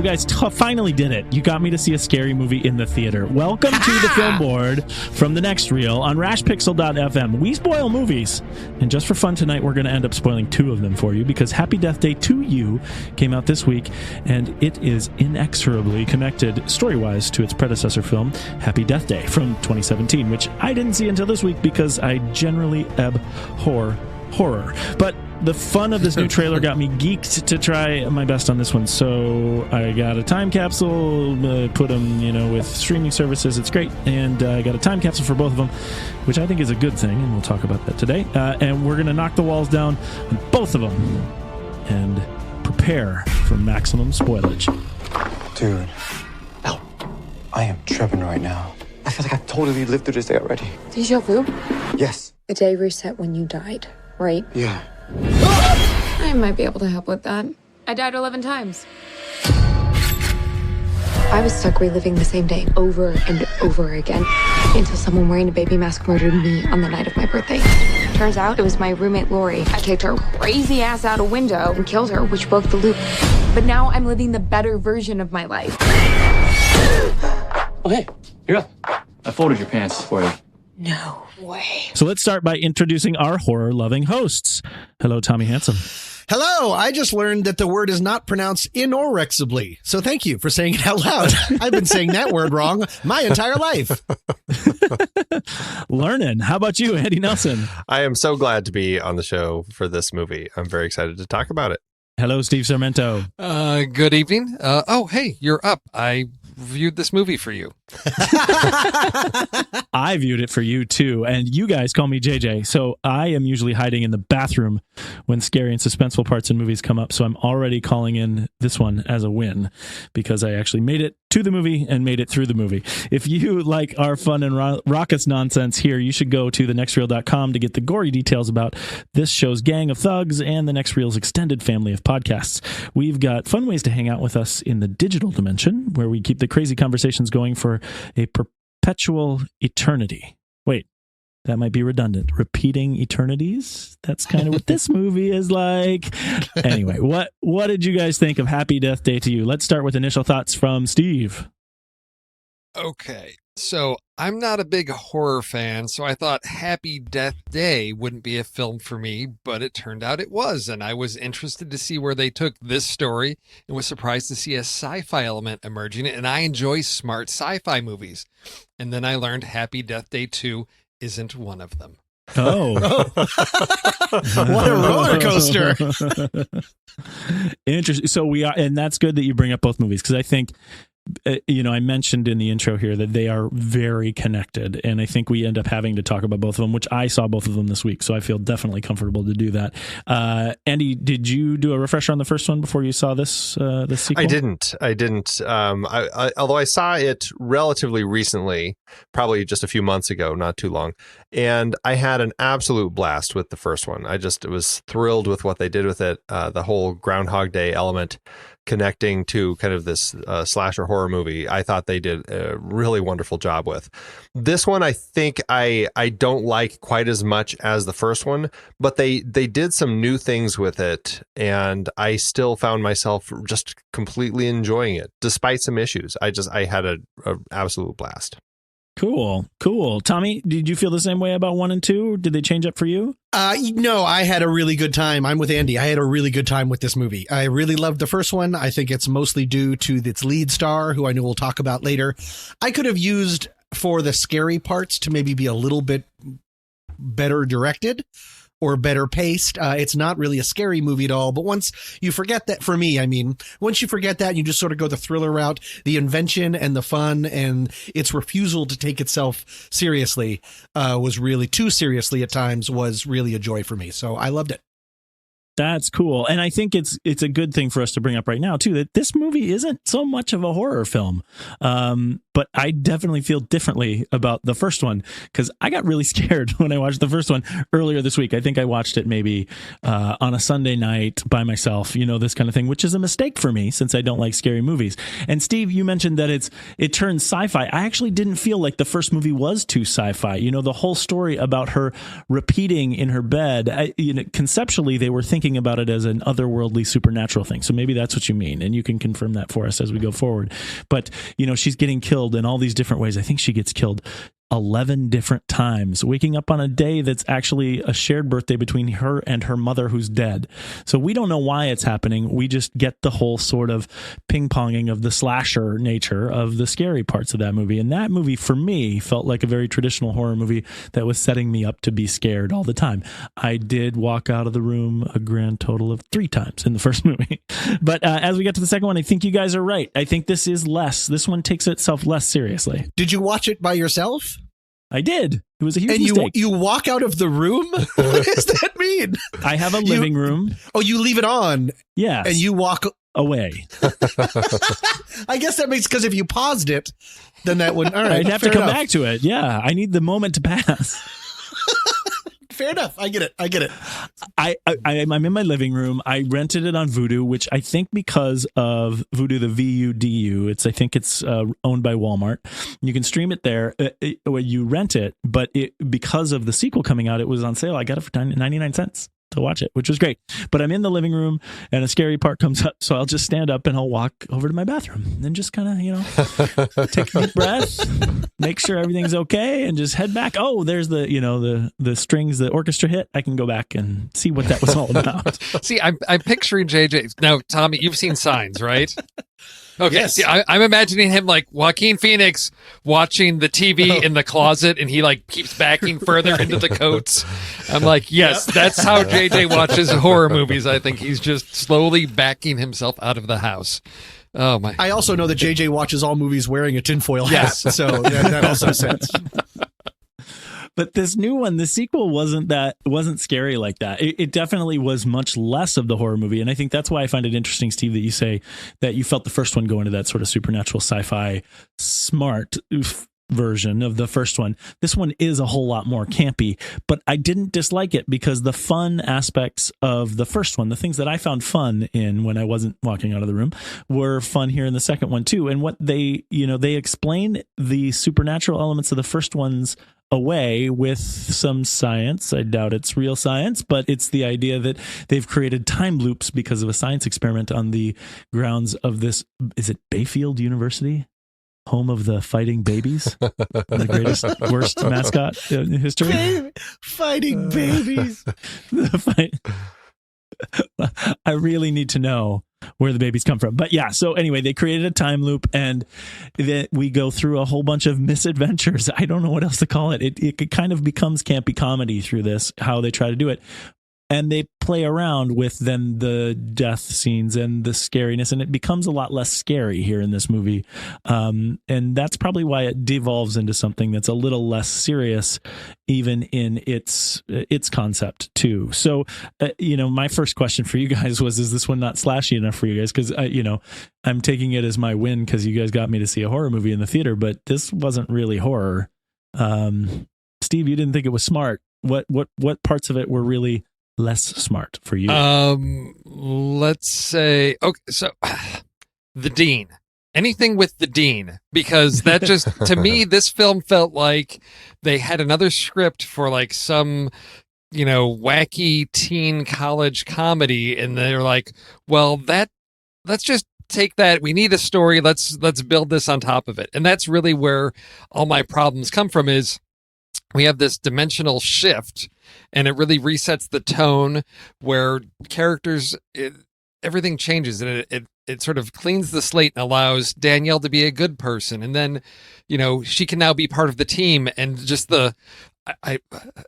guys finally did it. You got me to see a scary movie in the theater. Welcome to the Film Board from the next reel on rashpixel.fm. We spoil movies, and just for fun tonight, we're going to end up spoiling 2 of them for you because Happy Death Day to You came out this week, and it is inexorably connected story-wise to its predecessor film, Happy Death Day from 2017, which I didn't see until this week because I generally abhor horror. But the fun of this new trailer got me geeked to try my best on this one. So I got a time capsule, put them, with streaming services. It's great. And I got a time capsule for both of them, which I think is a good thing. And we'll talk about that today. And we're going to knock the walls down on both of them and prepare for maximum spoilage. Dude. Ow. I am tripping right now. I feel like I've totally lived through this day already. Deja vu? Yes. The day reset when you died, right? Yeah. I might be able to help with that. I died 11 times. I was stuck reliving the same day over and over again until someone wearing a baby mask murdered me on the night of my birthday. Turns out it was my roommate Lori. I kicked her crazy ass out a window and killed her, which broke the loop. But now I'm living the better version of my life. Oh, hey, you're up. I folded your pants for you. No way. So let's start by introducing our horror-loving hosts. Hello, Tommy Handsome. Hello, I just learned that the word is not pronounced inorexibly. So thank you for saying it out loud. I've been saying that word wrong my entire life. Learning. How about you, Andy Nelson? I am so glad to be on the show for this movie. I'm very excited to talk about it. Hello, Steve Sarmento. Good evening. Hey, you're up. I viewed this movie for you. I viewed it for you too, and you guys call me JJ. So I am usually hiding in the bathroom when scary and suspenseful parts in movies come up. So I'm already calling in this one as a win because I actually made it to the movie and made it through the movie. If you like our fun and raucous nonsense here, you should go to thenextreel.com to get the gory details about this show's gang of thugs and the Next Reel's extended family of podcasts. We've got fun ways to hang out with us in the digital dimension where we keep the crazy conversations going for a perpetual eternity. Wait, that might be redundant. Repeating eternities? That's kind of what this movie is like. Anyway, what did you guys think of Happy Death Day to You? Let's start with initial thoughts from Steve. Okay, so I'm not a big horror fan, so I thought Happy Death Day wouldn't be a film for me, but it turned out it was, and I was interested to see where they took this story and was surprised to see a sci-fi element emerging, and I enjoy smart sci-fi movies. And then I learned Happy Death Day 2 isn't one of them. Oh. What a roller coaster. Interesting. So we are, and that's good that you bring up both movies because I think I mentioned in the intro here that they are very connected, and I think we end up having to talk about both of them, which I saw both of them this week, so I feel definitely comfortable to do that. Andy, did you do a refresher on the first one before you saw this sequel? I didn't. Although I saw it relatively recently, probably just a few months ago, not too long, and I had an absolute blast with the first one. I just was thrilled with what they did with it, the whole Groundhog Day element connecting to kind of this slasher horror movie. I thought they did a really wonderful job with. This one, I think I don't like quite as much as the first one, but they did some new things with it, and I still found myself just completely enjoying it, despite some issues. I had a absolute blast. Cool. Tommy, did you feel the same way about 1 and 2? Did they change up for you? No, I had a really good time. I'm with Andy. I had a really good time with this movie. I really loved the first one. I think it's mostly due to its lead star, who I know we'll talk about later. I could have used for the scary parts to maybe be a little bit better directed or better paced. It's not really a scary movie at all. But once you forget that, for me, once you forget that, you just sort of go the thriller route, the invention and the fun and its refusal to take itself seriously was really too seriously at times, was really a joy for me. So I loved it. That's cool. And I think it's a good thing for us to bring up right now, too, that this movie isn't so much of a horror film. But I definitely feel differently about the first one because I got really scared when I watched the first one earlier this week. I think I watched it maybe on a Sunday night by myself, this kind of thing, which is a mistake for me since I don't like scary movies. And Steve, you mentioned that it turns sci-fi. I actually didn't feel like the first movie was too sci-fi. The whole story about her repeating in her bed, conceptually, they were thinking thinking about it as an otherworldly supernatural thing. So maybe that's what you mean, and you can confirm that for us as we go forward. But, she's getting killed in all these different ways. I think she gets killed 11 different times, waking up on a day that's actually a shared birthday between her and her mother who's dead. So we don't know why it's happening. We just get the whole sort of ping-ponging of the slasher nature of the scary parts of that movie. And that movie, for me, felt like a very traditional horror movie that was setting me up to be scared all the time. I did walk out of the room a grand total of 3 times in the first movie. But as we get to the second one, I think you guys are right. I think this one takes itself less seriously. Did you watch it by yourself? I did. It was a huge and mistake. You walk out of the room? What does that mean? I have a living room. Oh, you leave it on? Yes. And you walk away. I guess that makes, because if you paused it, then that would, all right. I'd have to come back to it. Yeah. I need the moment to pass. Fair enough. I get it. I'm in my living room. I rented it on Vudu, which I think because of Vudu, the VUDU, I think it's owned by Walmart. You can stream it there. You rent it, but because of the sequel coming out, it was on sale. I got it for 99 cents to watch it, which was great. But I'm in the living room and a scary part comes up, so I'll just stand up and I'll walk over to my bathroom and just kind of, take a deep breath, make sure everything's okay, and just head back. Oh, there's the strings, the orchestra hit. I can go back and see what that was all about. See, I'm picturing JJ. Now, Tommy, you've seen Signs, right? Okay, yes. See, I'm imagining him like Joaquin Phoenix watching the TV in the closet, and he keeps backing further into the coats. I'm like, yes, that's how JJ watches horror movies. I think he's just slowly backing himself out of the house. Oh my! I also know that JJ watches all movies wearing a tinfoil hat, so that also makes sense. But this new one, the sequel wasn't scary like that. It definitely was much less of the horror movie. And I think that's why I find it interesting, Steve, that you say that you felt the first one go into that sort of supernatural sci-fi smart version of the first one. This one is a whole lot more campy, but I didn't dislike it because the fun aspects of the first one, the things that I found fun in when I wasn't walking out of the room, were fun here in the second one too. And what they explain the supernatural elements of the first one's away with some science. I doubt it's real science, but it's the idea that they've created time loops because of a science experiment on the grounds of this, is it Bayfield University? Home of the Fighting Babies, the greatest, worst mascot in history. Fighting babies. I really need to know where the babies come from. But yeah, so anyway, they created a time loop, and then we go through a whole bunch of misadventures. I don't know what else to call it. It kind of becomes campy comedy through this, how they try to do it. And they play around with then the death scenes and the scariness, and it becomes a lot less scary here in this movie. And that's probably why it devolves into something that's a little less serious, even in its concept too. So, my first question for you guys was, is this one not slashy enough for you guys? Because, I'm taking it as my win because you guys got me to see a horror movie in the theater, but this wasn't really horror. Steve, you didn't think it was smart. What parts of it were really less smart for you? Let's say, okay, so the Dean, anything with the Dean, because that just, to me, this film felt like they had another script for some, wacky teen college comedy. And they're like, well, let's just take that. We need a story. Let's build this on top of it. And that's really where all my problems come from, is we have this dimensional shift, and it really resets the tone where characters, everything changes, and it sort of cleans the slate and allows Danielle to be a good person. And then, she can now be part of the team, and just I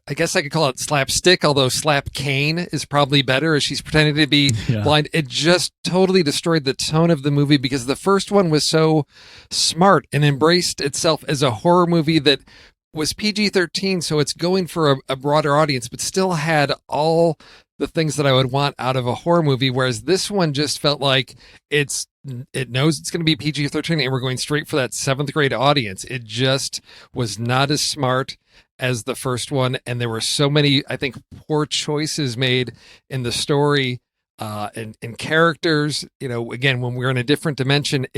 guess I could call it slapstick, although slap cane is probably better, as she's pretending to be blind. It just totally destroyed the tone of the movie, because the first one was so smart and embraced itself as a horror movie that was PG-13, so it's going for a broader audience, but still had all the things that I would want out of a horror movie, whereas this one just felt like it knows it's going to be PG-13, and we're going straight for that 7th grade audience. It just was not as smart as the first one, and there were so many, I think, poor choices made in the story and characters. Again, when we're in a different dimension,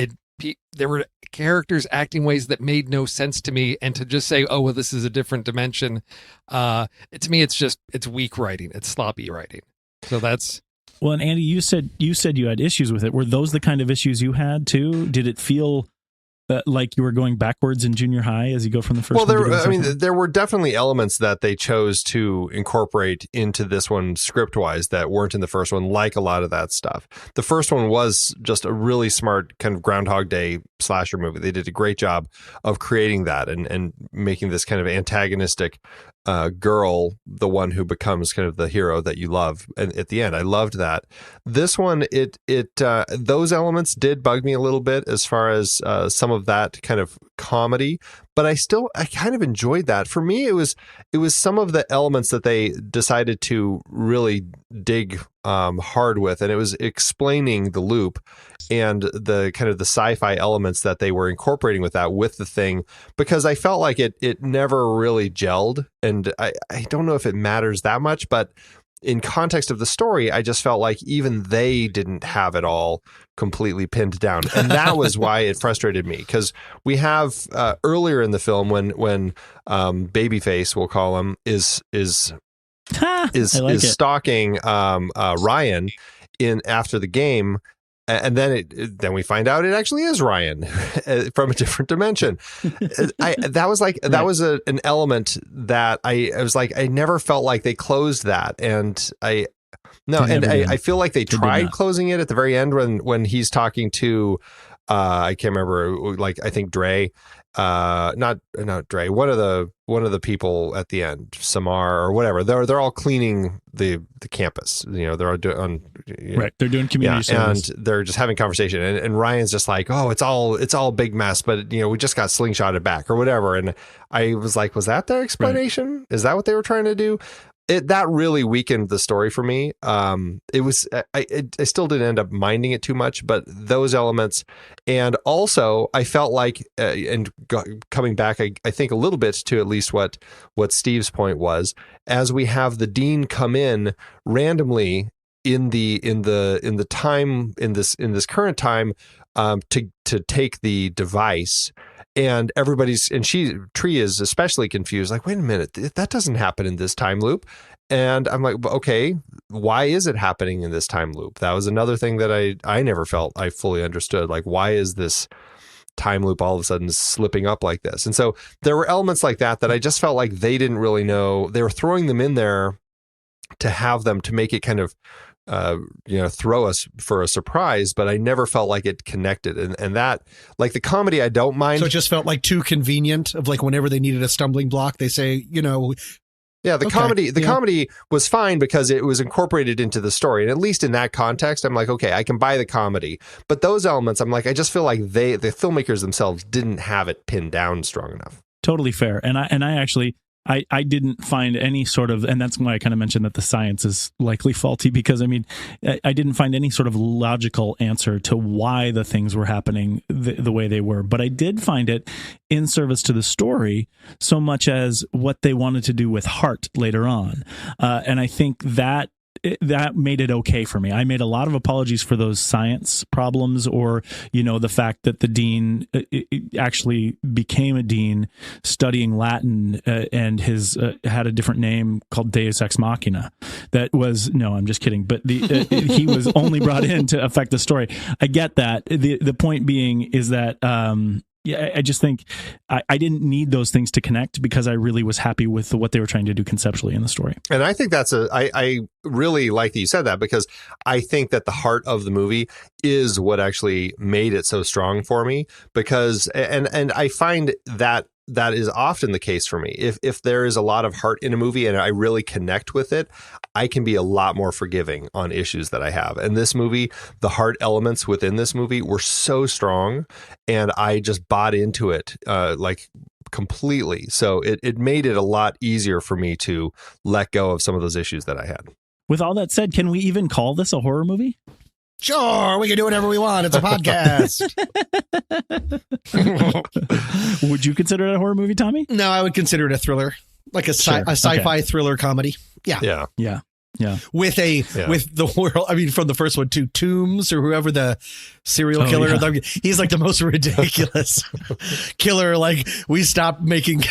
there were characters acting ways that made no sense to me, and to just say, oh, well, this is a different dimension, to me, it's weak writing. It's sloppy writing. So that's Well, and Andy, you said you had issues with it. Were those the kind of issues you had too? Did it feel like you were going backwards in junior high as you go from the first? Well, there were definitely elements that they chose to incorporate into this one script-wise that weren't in the first one, like a lot of that stuff. The first one was just a really smart kind of Groundhog Day slasher movie. They did a great job of creating that and making this kind of antagonistic girl the one who becomes kind of the hero that you love. And at the end, I loved that. This one, those elements did bug me a little bit as far as some of that kind of comedy, but I kind of enjoyed that. For me, it was some of the elements that they decided to really dig hard with, and it was explaining the loop and the kind of the sci-fi elements that they were incorporating with that, with the thing, because I felt like it never really gelled, and I don't know if it matters that much, but in context of the story, I just felt like even they didn't have it all completely pinned down. And that was why it frustrated me, because we have earlier in the film when Babyface, we'll call him, is stalking Ryan in after the game. And then we find out it actually is Ryan from a different dimension. That was an element that I was like, I never felt like they closed that. And I feel like they tried closing it at the very end when he's talking to, I can't remember, like, I think Dre, not Dre, one of the people at the end, Samar or whatever. They're all cleaning the campus. They're all doing right. They're doing community service, and they're just having conversation. And Ryan's just like, oh, it's all big mess, but we just got slingshotted back or whatever. And I was like, was that their explanation? Right. Is that what they were trying to do? That really weakened the story for me. It was I still didn't end up minding it too much, but those elements, and also I felt like coming back, I think a little bit to at least what Steve's point was, as we have the dean come in randomly in the time in this current time to take the device. And Tree is especially confused, like, wait a minute, that doesn't happen in this time loop. And I'm like, okay, why is it happening in this time loop? That was another thing that I never felt I fully understood. Like, why is this time loop all of a sudden slipping up like this? And so there were elements like that I just felt like they didn't really know. They were throwing them in there to make it kind of throw us for a surprise, but I never felt like it connected. And that, like the comedy, I don't mind. So it just felt like too convenient, of like whenever they needed a stumbling block, they say, yeah, the comedy was fine because it was incorporated into the story. And at least in that context, I'm like, okay, I can buy the comedy. But those elements, I'm like, I just feel like the filmmakers themselves didn't have it pinned down strong enough. Totally fair. And I actually, I didn't find any sort of, and that's why I kind of mentioned that the science is likely faulty, because I didn't find any sort of logical answer to why the things were happening the way they were. But I did find it in service to the story so much as what they wanted to do with Hart later on. And I think that made it okay for me. I made a lot of apologies for those science problems, or the fact that the dean actually became a dean studying Latin and his had a different name called Deus Ex Machina. That was, no, I'm just kidding. But he was only brought in to affect the story. I get that. The point being is that I just think I didn't need those things to connect, because I really was happy with what they were trying to do conceptually in the story. And I think I really like that you said that, because I think that the heart of the movie is what actually made it so strong for me, because, and I find that is often the case for me. If there is a lot of heart in a movie and I really connect with it, I can be a lot more forgiving on issues that I have. And this movie, the heart elements within this movie were so strong, and I just bought into it like completely. So it made it a lot easier for me to let go of some of those issues that I had. With all that said, can we even call this a horror movie? Sure, we can do whatever we want. It's a podcast. Would you consider it a horror movie, Tommy? No, I would consider it a thriller, like a sci-fi thriller comedy. Yeah. Yeah. Yeah. With the world, I mean, from the first one too, Toombs or whoever the serial killer, he's like the most ridiculous killer. Like, we stopped making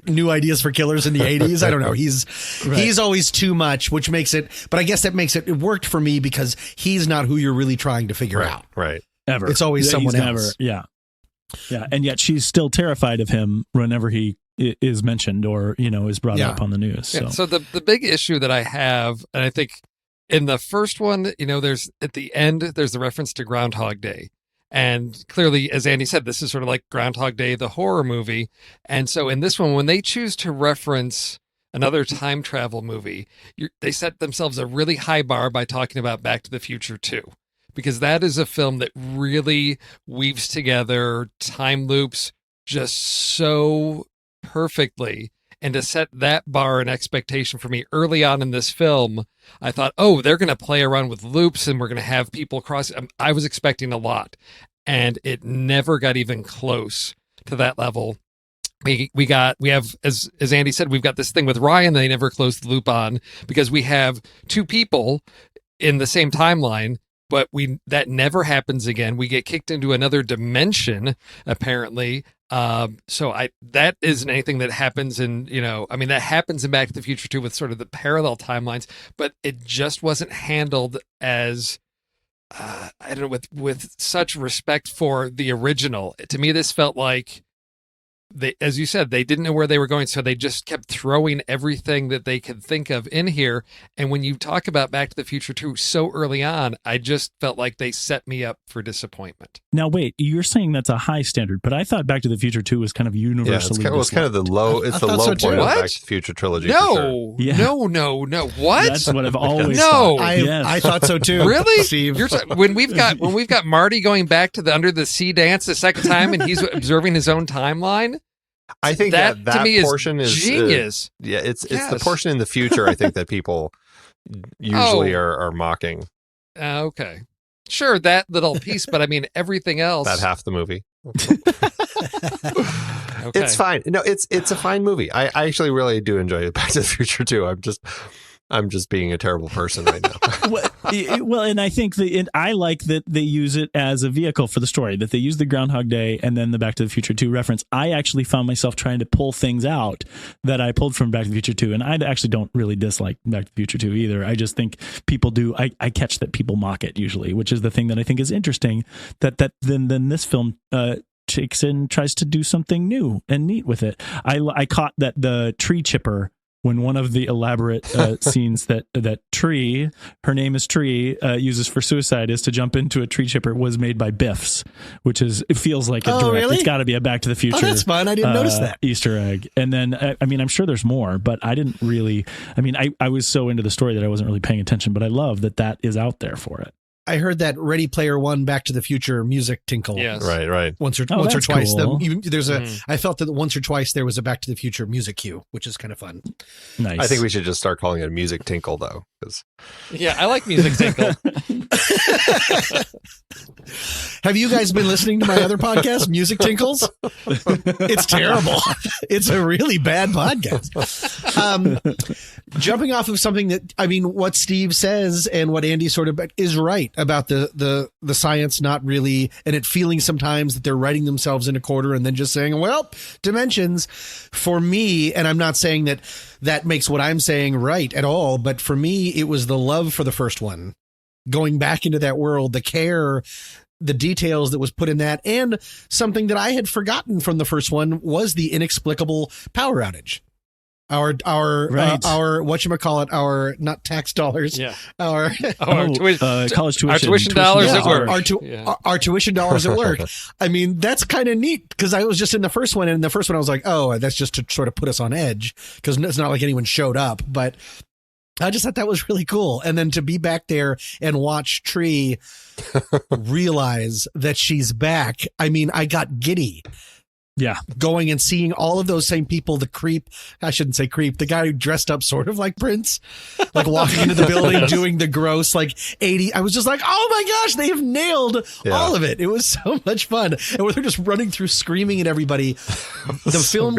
new ideas for killers in the 80s. I don't know. He's always too much, which makes it, but I guess that makes it worked for me because he's not who you're really trying to figure out. Right. Ever. It's always someone else. Yeah. And yet she's still terrified of him whenever he is mentioned or, is brought up on the news. So, so the big issue that I have, and I think in the first one, there's at the end, there's the reference to Groundhog Day. And clearly, as Andy said, this is sort of like Groundhog Day, the horror movie. And so in this one, when they choose to reference another time travel movie, they set themselves a really high bar by talking about Back to the Future 2. Because that is a film that really weaves together time loops just so perfectly. And to set that bar and expectation for me early on in this film, I thought, they're going to play around with loops and we're going to have people cross. I was expecting a lot, and it never got even close to that level. We have, as Andy said, we've got this thing with Ryan they never closed the loop on, because we have two people in the same timeline, but that never happens again. We get kicked into another dimension, apparently. So that isn't anything that happens that happens in Back to the Future 2 with sort of the parallel timelines, but it just wasn't handled as, I don't know, with such respect for the original. To me, this felt like as you said, they didn't know where they were going, so they just kept throwing everything that they could think of in here. And when you talk about Back to the Future 2 so early on, I just felt like they set me up for disappointment. Now, wait, you're saying that's a high standard, but I thought Back to the Future 2 was kind of universally it's kind of the low. It's the low point of Back to the Future trilogy. No, for sure. No. What? That's what I've always thought. I thought so too. Really, Steve? When we've got Marty going back to the under the sea dance the second time, and he's observing his own timeline. I think that to me portion is genius. It's the portion in the future I think that people usually are mocking. Okay, sure, that little piece, but I mean everything else. That half the movie. Okay. It's fine. No, it's a fine movie. I actually really do enjoy Back to the Future too. I'm just being a terrible person right now. Well, and I think I like that they use it as a vehicle for the story, that they use the Groundhog Day and then the Back to the Future 2 reference. I actually found myself trying to pull things out that I pulled from Back to the Future 2. And I actually don't really dislike Back to the Future 2 either. I just think people do. I catch that people mock it usually, which is the thing that I think is interesting, that then this film takes in, tries to do something new and neat with it. I caught that the tree chipper, when one of the elaborate scenes that Tree, her name is Tree, uses for suicide is to jump into a tree chipper, was made by Biff's, it feels like a direct. Really? It's got to be a Back to the Future. Oh, that's fun. I didn't notice that Easter egg. And then, I'm sure there's more, but I didn't really. I was so into the story that I wasn't really paying attention. But I love that is out there for it. I heard that Ready Player One, Back to the Future music tinkle. Yes. Right. Once or twice. Cool. I felt that once or twice there was a Back to the Future music cue, which is kind of fun. Nice. I think we should just start calling it a music tinkle, though. Yeah, I like music tinkle. Have you guys been listening to my other podcast, Music Tinkles? It's terrible. It's a really bad podcast. Jumping off of something that, what Steve says and what Andy sort of is right about the science not really, and it feeling sometimes that they're writing themselves in a quarter and then just saying, well, dimensions. For me, and I'm not saying that makes what I'm saying right at all, but for me, it was the love for the first one. Going back into that world, the care, the details that was put in that, and something that I had forgotten from the first one was the inexplicable power outage. Our whatchamacallit, our not tax dollars, our college tuition. Our tuition dollars at work. Our tuition dollars at work. That's kind of neat because I was just in the first one, and in the first one I was like, oh, that's just to sort of put us on edge because it's not like anyone showed up, but I just thought that was really cool. And then to be back there and watch Tree realize that she's back. I got giddy. Yeah. Going and seeing all of those same people, the guy who dressed up sort of like Prince, like walking into the building, doing the gross, 80. I was just like, oh my gosh, they have nailed all of it. It was so much fun. And they're just running through screaming at everybody. The film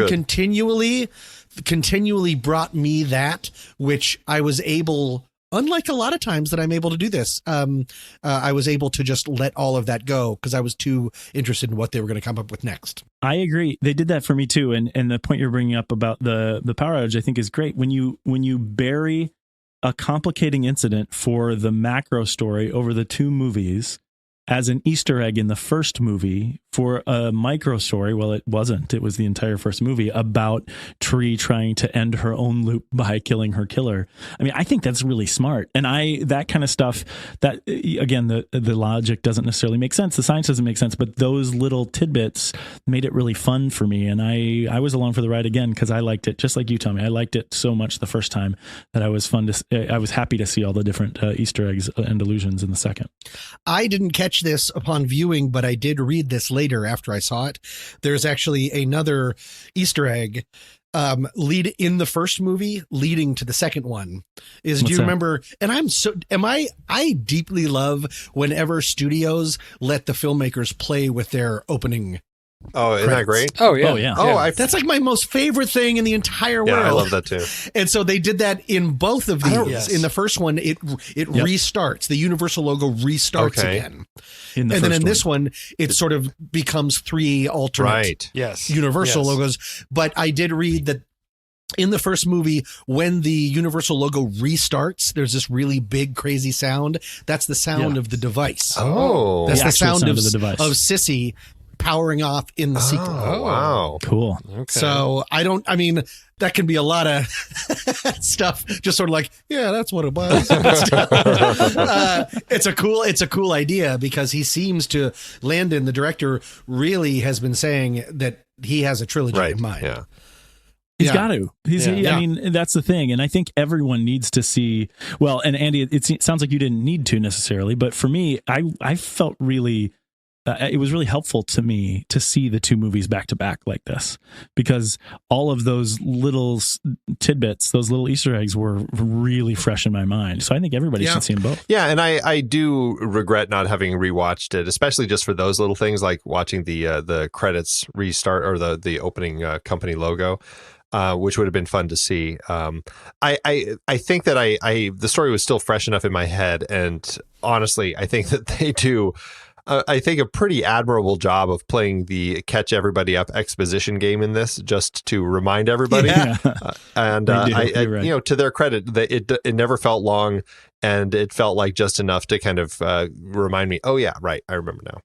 continually brought me that, which I was able unlike a lot of times that I'm able to do this, I was able to just let all of that go because I was too interested in what they were going to come up with next. I agree. They did that for me too. And the point you're bringing up about the power outage, I think is great. When you bury a complicating incident for the macro story over the two movies as an Easter egg in the first movie for a micro story. Well, it wasn't. It was the entire first movie about Tree trying to end her own loop by killing her killer. I mean, I think that's really smart. And that kind of stuff that, again, the logic doesn't necessarily make sense. The science doesn't make sense, but those little tidbits made it really fun for me. And I was along for the ride again because I liked it, just like you, Tommy. I liked it so much the first time that I was happy to see all the different Easter eggs and allusions in the second. I didn't catch this upon viewing, but I did read this later after I saw it. There's actually another Easter egg lead in the first movie leading to the second one. Do you remember? And I deeply love whenever studios let the filmmakers play with their opening. Oh, isn't that great? Oh, yeah. Oh, yeah. Oh, that's like my most favorite thing in the entire world. Yeah, I love that too. And so they did that in both of these. Yes. In the first one, it restarts. The Universal logo restarts again. And then in this one, it sort of becomes three alternate Universal logos. But I did read that in the first movie, when the Universal logo restarts, there's this really big, crazy sound. That's the sound of the device. Oh. That's the sound of the device. Of Sissy powering off in the sequel. Oh, wow. Cool. Okay. So that can be a lot of stuff. Just sort of like, yeah, that's what it was. It's a cool idea because he seems to, Landon, the director, really has been saying that he has a trilogy in mind. Yeah. He's got to. I mean, that's the thing. And I think everyone needs to see, well, and Andy, it sounds like you didn't need to necessarily, but for me, I felt really, it was really helpful to me to see the two movies back to back like this, because all of those little tidbits, those little Easter eggs were really fresh in my mind. So I think everybody should see them both. Yeah. And I do regret not having rewatched it, especially just for those little things like watching the credits restart or the opening company logo. Which would have been fun to see. I think that the story was still fresh enough in my head, and honestly, I think that they do. I think a pretty admirable job of playing the catch everybody up exposition game in this, just to remind everybody. Yeah. To their credit, it never felt long, and it felt like just enough to kind of remind me. Oh yeah, right, I remember now.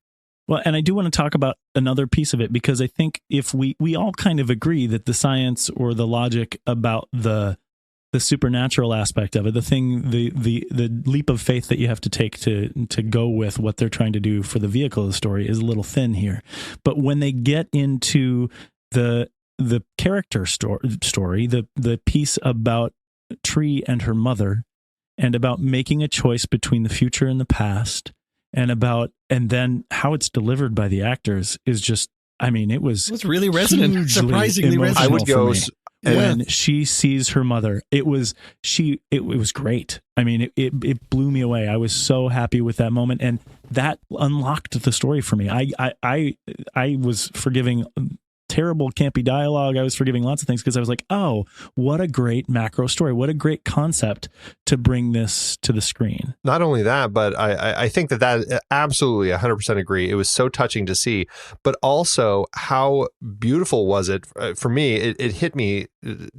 Well, and I do want to talk about another piece of it, because I think if we all kind of agree that the science or the logic about the supernatural aspect of it, the leap of faith that you have to take to go with what they're trying to do for the vehicle of the story is a little thin here. But when they get into the character story, the piece about Tree and her mother, and about making a choice between the future and the past, and then how it's delivered by the actors is just, I mean, it was really resonant, surprisingly resonant. I would go when she sees her mother. It was great. I mean, it blew me away. I was so happy with that moment, and that unlocked the story for me. I was forgiving terrible campy dialogue. I was forgiving lots of things because I was like, oh, what a great macro story. What a great concept to bring this to the screen. Not only that, but I think that absolutely 100% agree. It was so touching to see, but also how beautiful was it for me. It hit me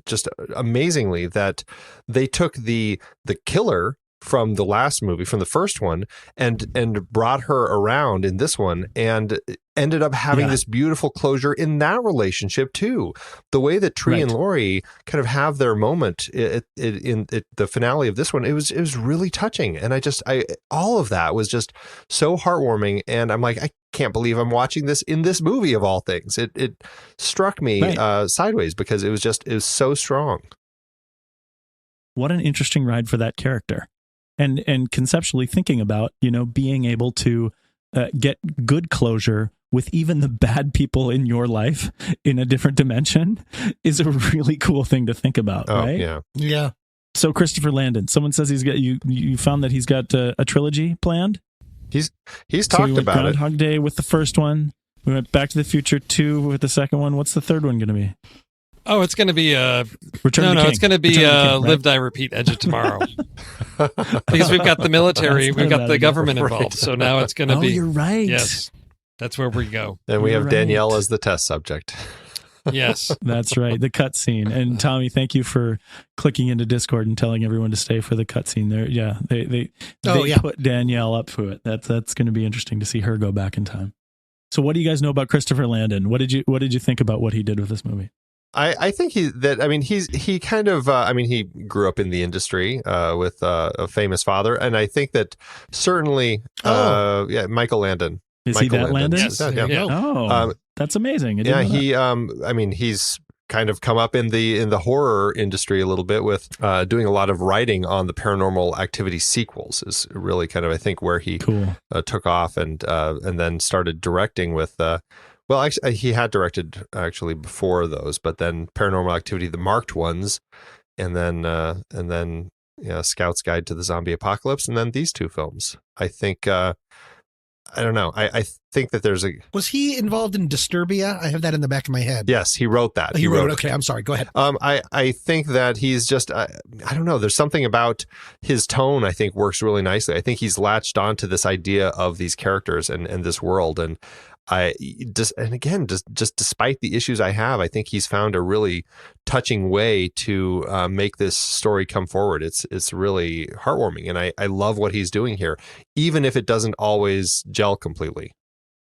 just amazingly that they took the killer from the last movie, from the first one, and brought her around in this one, and ended up having this beautiful closure in that relationship too. The way that Tree and Laurie kind of have their moment in the finale of this one, it was really touching, and all of that was just so heartwarming. And I'm like, I can't believe I'm watching this in this movie of all things. It struck me sideways because it was so strong. What an interesting ride for that character. And conceptually thinking about, being able to get good closure with even the bad people in your life in a different dimension is a really cool thing to think about, right? Yeah. Yeah. So Christopher Landon, someone says he's got you found that he's got a trilogy planned? He's talked about it. Groundhog Day with the first one. We went Back to the Future 2 with the second one. What's the third one going to be? Oh, it's going to be Return of the King. it's going to be Return of the King, right? Live, Die, Repeat, Edge of Tomorrow. Because we've got the military, That's we've not got a the bad government idea. involved. So now it's going to Oh, be. you're right. Yes, that's where we go. Then we You're have Danielle right. as the test subject. Yes. That's right. The cutscene. And Tommy, thank you for clicking into Discord and telling everyone to stay for the cutscene there. Yeah. They put Danielle up for it. That's going to be interesting to see her go back in time. So what do you guys know about Christopher Landon? What did you think about what he did with this movie? I think he grew up in the industry with a famous father, and I think that certainly Michael Landon. Is Michael he that Landon? Yes. Yeah. There you go. Oh, that's amazing. I didn't know that. He's kind of come up in the horror industry a little bit with doing a lot of writing on the Paranormal Activity sequels is really kind of, I think, where he took off and then started directing with actually he had directed actually before those, but then Paranormal Activity, the marked ones, and then Scout's Guide to the Zombie Apocalypse, and then these two films. I think I don't know. I think that there's Was he involved in Disturbia? I have that in the back of my head. Yes, he wrote that. He wrote it. Okay, I'm sorry. Go ahead. I think that he's just, I don't know. There's something about his tone I think works really nicely. I think he's latched onto this idea of these characters and this world. And just despite the issues I have, I think he's found a really touching way to make this story come forward. It's really heartwarming, and I love what he's doing here, even if it doesn't always gel completely.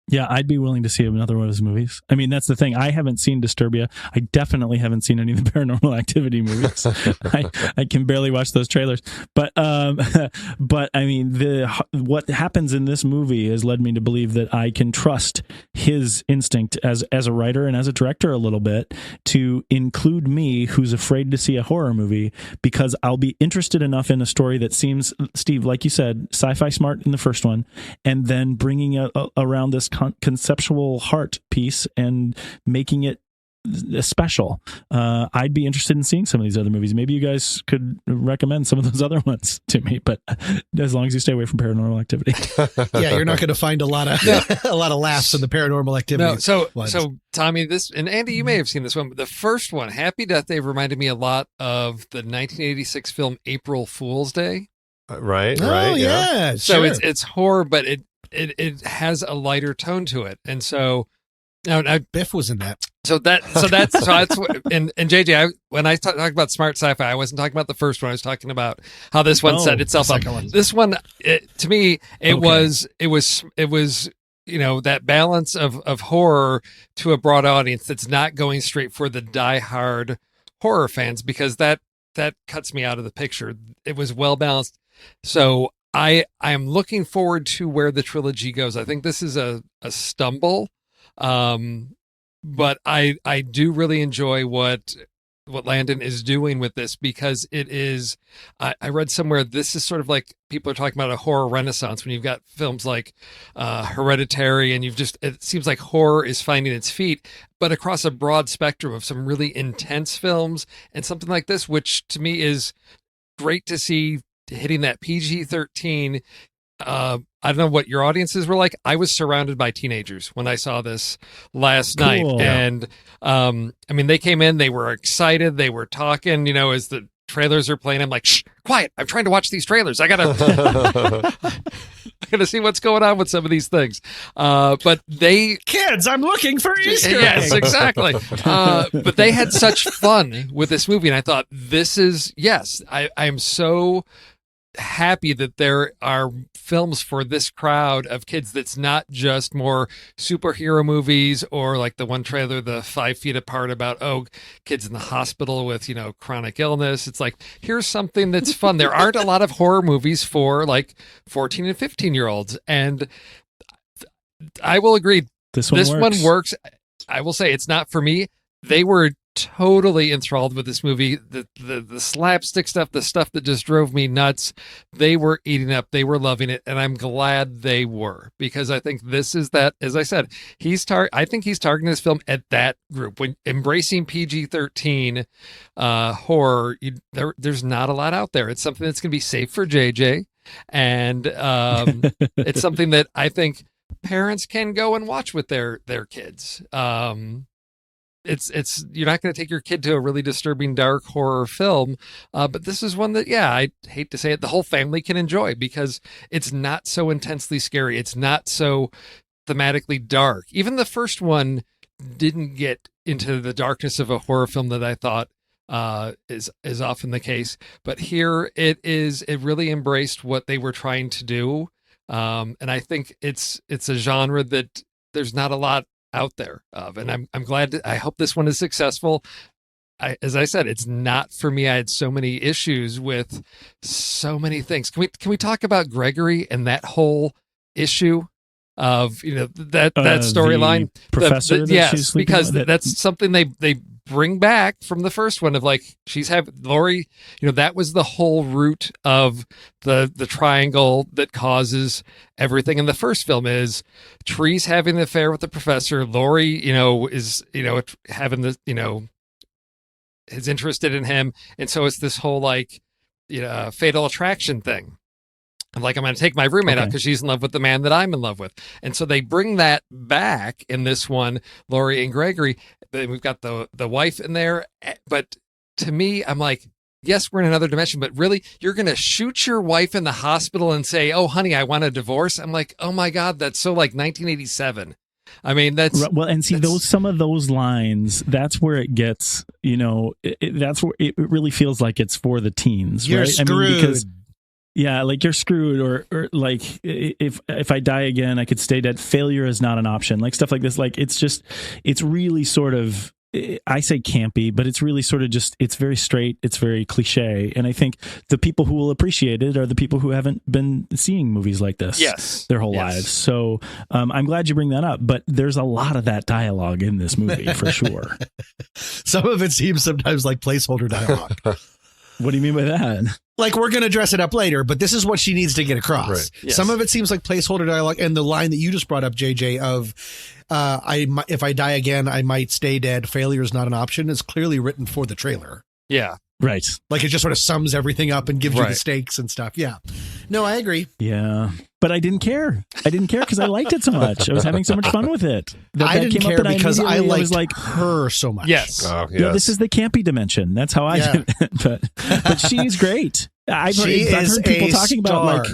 Yeah, I'd be willing to see another one of his movies. I mean, that's the thing. I haven't seen Disturbia. I definitely haven't seen any of the Paranormal Activity movies. I can barely watch those trailers. But I mean, what happens in this movie has led me to believe that I can trust his instinct as a writer and as a director a little bit to include me, who's afraid to see a horror movie, because I'll be interested enough in a story that seems, Steve, like you said, sci-fi smart in the first one, and then bringing around this conceptual heart piece and making it special. I'd be interested in seeing some of these other movies. Maybe you guys could recommend some of those other ones to me, but as long as you stay away from Paranormal Activity. Yeah, you're not going to find a lot of laughs in the Paranormal Activity. No, so Tommy, this, and Andy, you may have seen this one, but the first one, Happy Death Day, reminded me a lot of the 1986 film April Fool's Day. Right. Yeah. So sure. it's horror, but it has a lighter tone to it, and so now Biff was in that. So that's what, and JJ, when I talk about smart sci-fi, I wasn't talking about the first one. I was talking about how this one set itself up. This one, to me, it was that balance of horror to a broad audience that's not going straight for the die-hard horror fans, because that cuts me out of the picture. It was well balanced. So I am looking forward to where the trilogy goes. I think this is a stumble, but I do really enjoy what Landon is doing with this, because it is, I read somewhere, this is sort of like people are talking about a horror renaissance when you've got films like Hereditary, and it seems like horror is finding its feet, but across a broad spectrum of some really intense films, and something like this, which to me is great to see hitting that PG-13. I don't know what your audiences were like. I was surrounded by teenagers when I saw this last night. And I mean, they came in, they were excited, they were talking, as the trailers are playing. I'm like, shh, quiet. I'm trying to watch these trailers. I gotta see what's going on with some of these things. But kids, I'm looking for Easter Yes, eggs. exactly. But they had such fun with this movie, and I thought, I am so happy that there are films for this crowd of kids that's not just more superhero movies, or like the one trailer, the 5 Feet Apart, about kids in the hospital with chronic illness. It's like, here's something that's fun. There aren't a lot of horror movies for like 14 and 15-year-olds, and I will agree, this one works. I will say it's not for me. They were totally enthralled with this movie. The slapstick stuff, the stuff that just drove me nuts, they were eating up. They were loving it, and I'm glad they were, because I think this is that, as I said, I think he's targeting this film at that group. When embracing PG-13 horror, there's not a lot out there. It's something that's going to be safe for JJ, and it's something that I think parents can go and watch with their kids. it's you're not going to take your kid to a really disturbing dark horror film, but this is one that, yeah, I hate to say it, the whole family can enjoy because it's not so intensely scary. It's not so thematically dark. Even the first one didn't get into the darkness of a horror film that I thought is often the case, but here it really embraced what they were trying to do, and I think it's a genre that there's not a lot out there of, and I'm glad I hope this one is successful. As I said, it's not for me. I had so many issues with so many things. Can we talk about Gregory and that whole issue of that storyline, professor? Yes, because that's something they bring back from the first one of like Laurie. That was the whole root of the triangle that causes everything in the first film. Is Tree's having the affair with the professor. Laurie, is having the is interested in him, and so it's this whole like fatal attraction thing. Like, I'm going to take my roommate out because she's in love with the man that I'm in love with. And so they bring that back in this one, Laurie and Gregory. We've got the wife in there. But to me, I'm like, yes, we're in another dimension, but really, you're going to shoot your wife in the hospital and say, oh, honey, I want a divorce. I'm like, oh my God, that's so like 1987. I mean, that's well, and see some of those lines. That's where it gets, that's where it really feels like it's for the teens. You're right? screwed. I mean, because yeah, like you're screwed, or like if I die again, I could stay dead. Failure is not an option. Like stuff like this. Like it's really sort of, I say campy, but it's really sort of just, it's very straight. It's very cliche. And I think the people who will appreciate it are the people who haven't been seeing movies like this their whole lives. So I'm glad you bring that up, but there's a lot of that dialogue in this movie for sure. Some of it seems sometimes like placeholder dialogue. What do you mean by that? Like, we're going to dress it up later, but this is what she needs to get across. Right. Yes. Some of it seems like placeholder dialogue, and the line that you just brought up, JJ, of if I die again, I might stay dead. Failure is not an option, is clearly written for the trailer. yeah. Right. Like, it just sort of sums everything up and gives you the stakes and stuff. Yeah. No, I agree. Yeah. But I didn't care. I didn't care because I liked it so much. I was having so much fun with it. I didn't care because I liked her so much. Yes. Oh, yes. No, this is the campy dimension. That's how I did it. But she's great. I've heard people talking about like,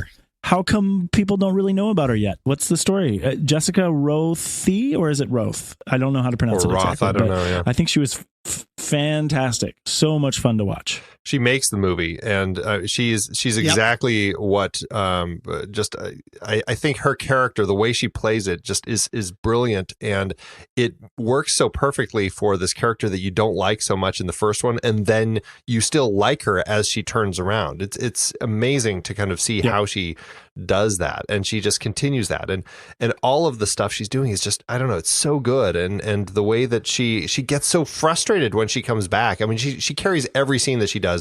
how come people don't really know about her yet? What's the story? Jessica Rothe, or is it Roth? I don't know how to pronounce it exactly. I don't know. Yeah. I think she was fantastic. So much fun to watch. She makes the movie, and she's exactly what. I think her character, the way she plays it, just is brilliant, and it works so perfectly for this character that you don't like so much in the first one, and then you still like her as she turns around. It's amazing to kind of see how she does that, and she just continues that, and all of the stuff she's doing is just, I don't know, it's so good, and the way that she gets so frustrated when she comes back. I mean, she carries every scene that she does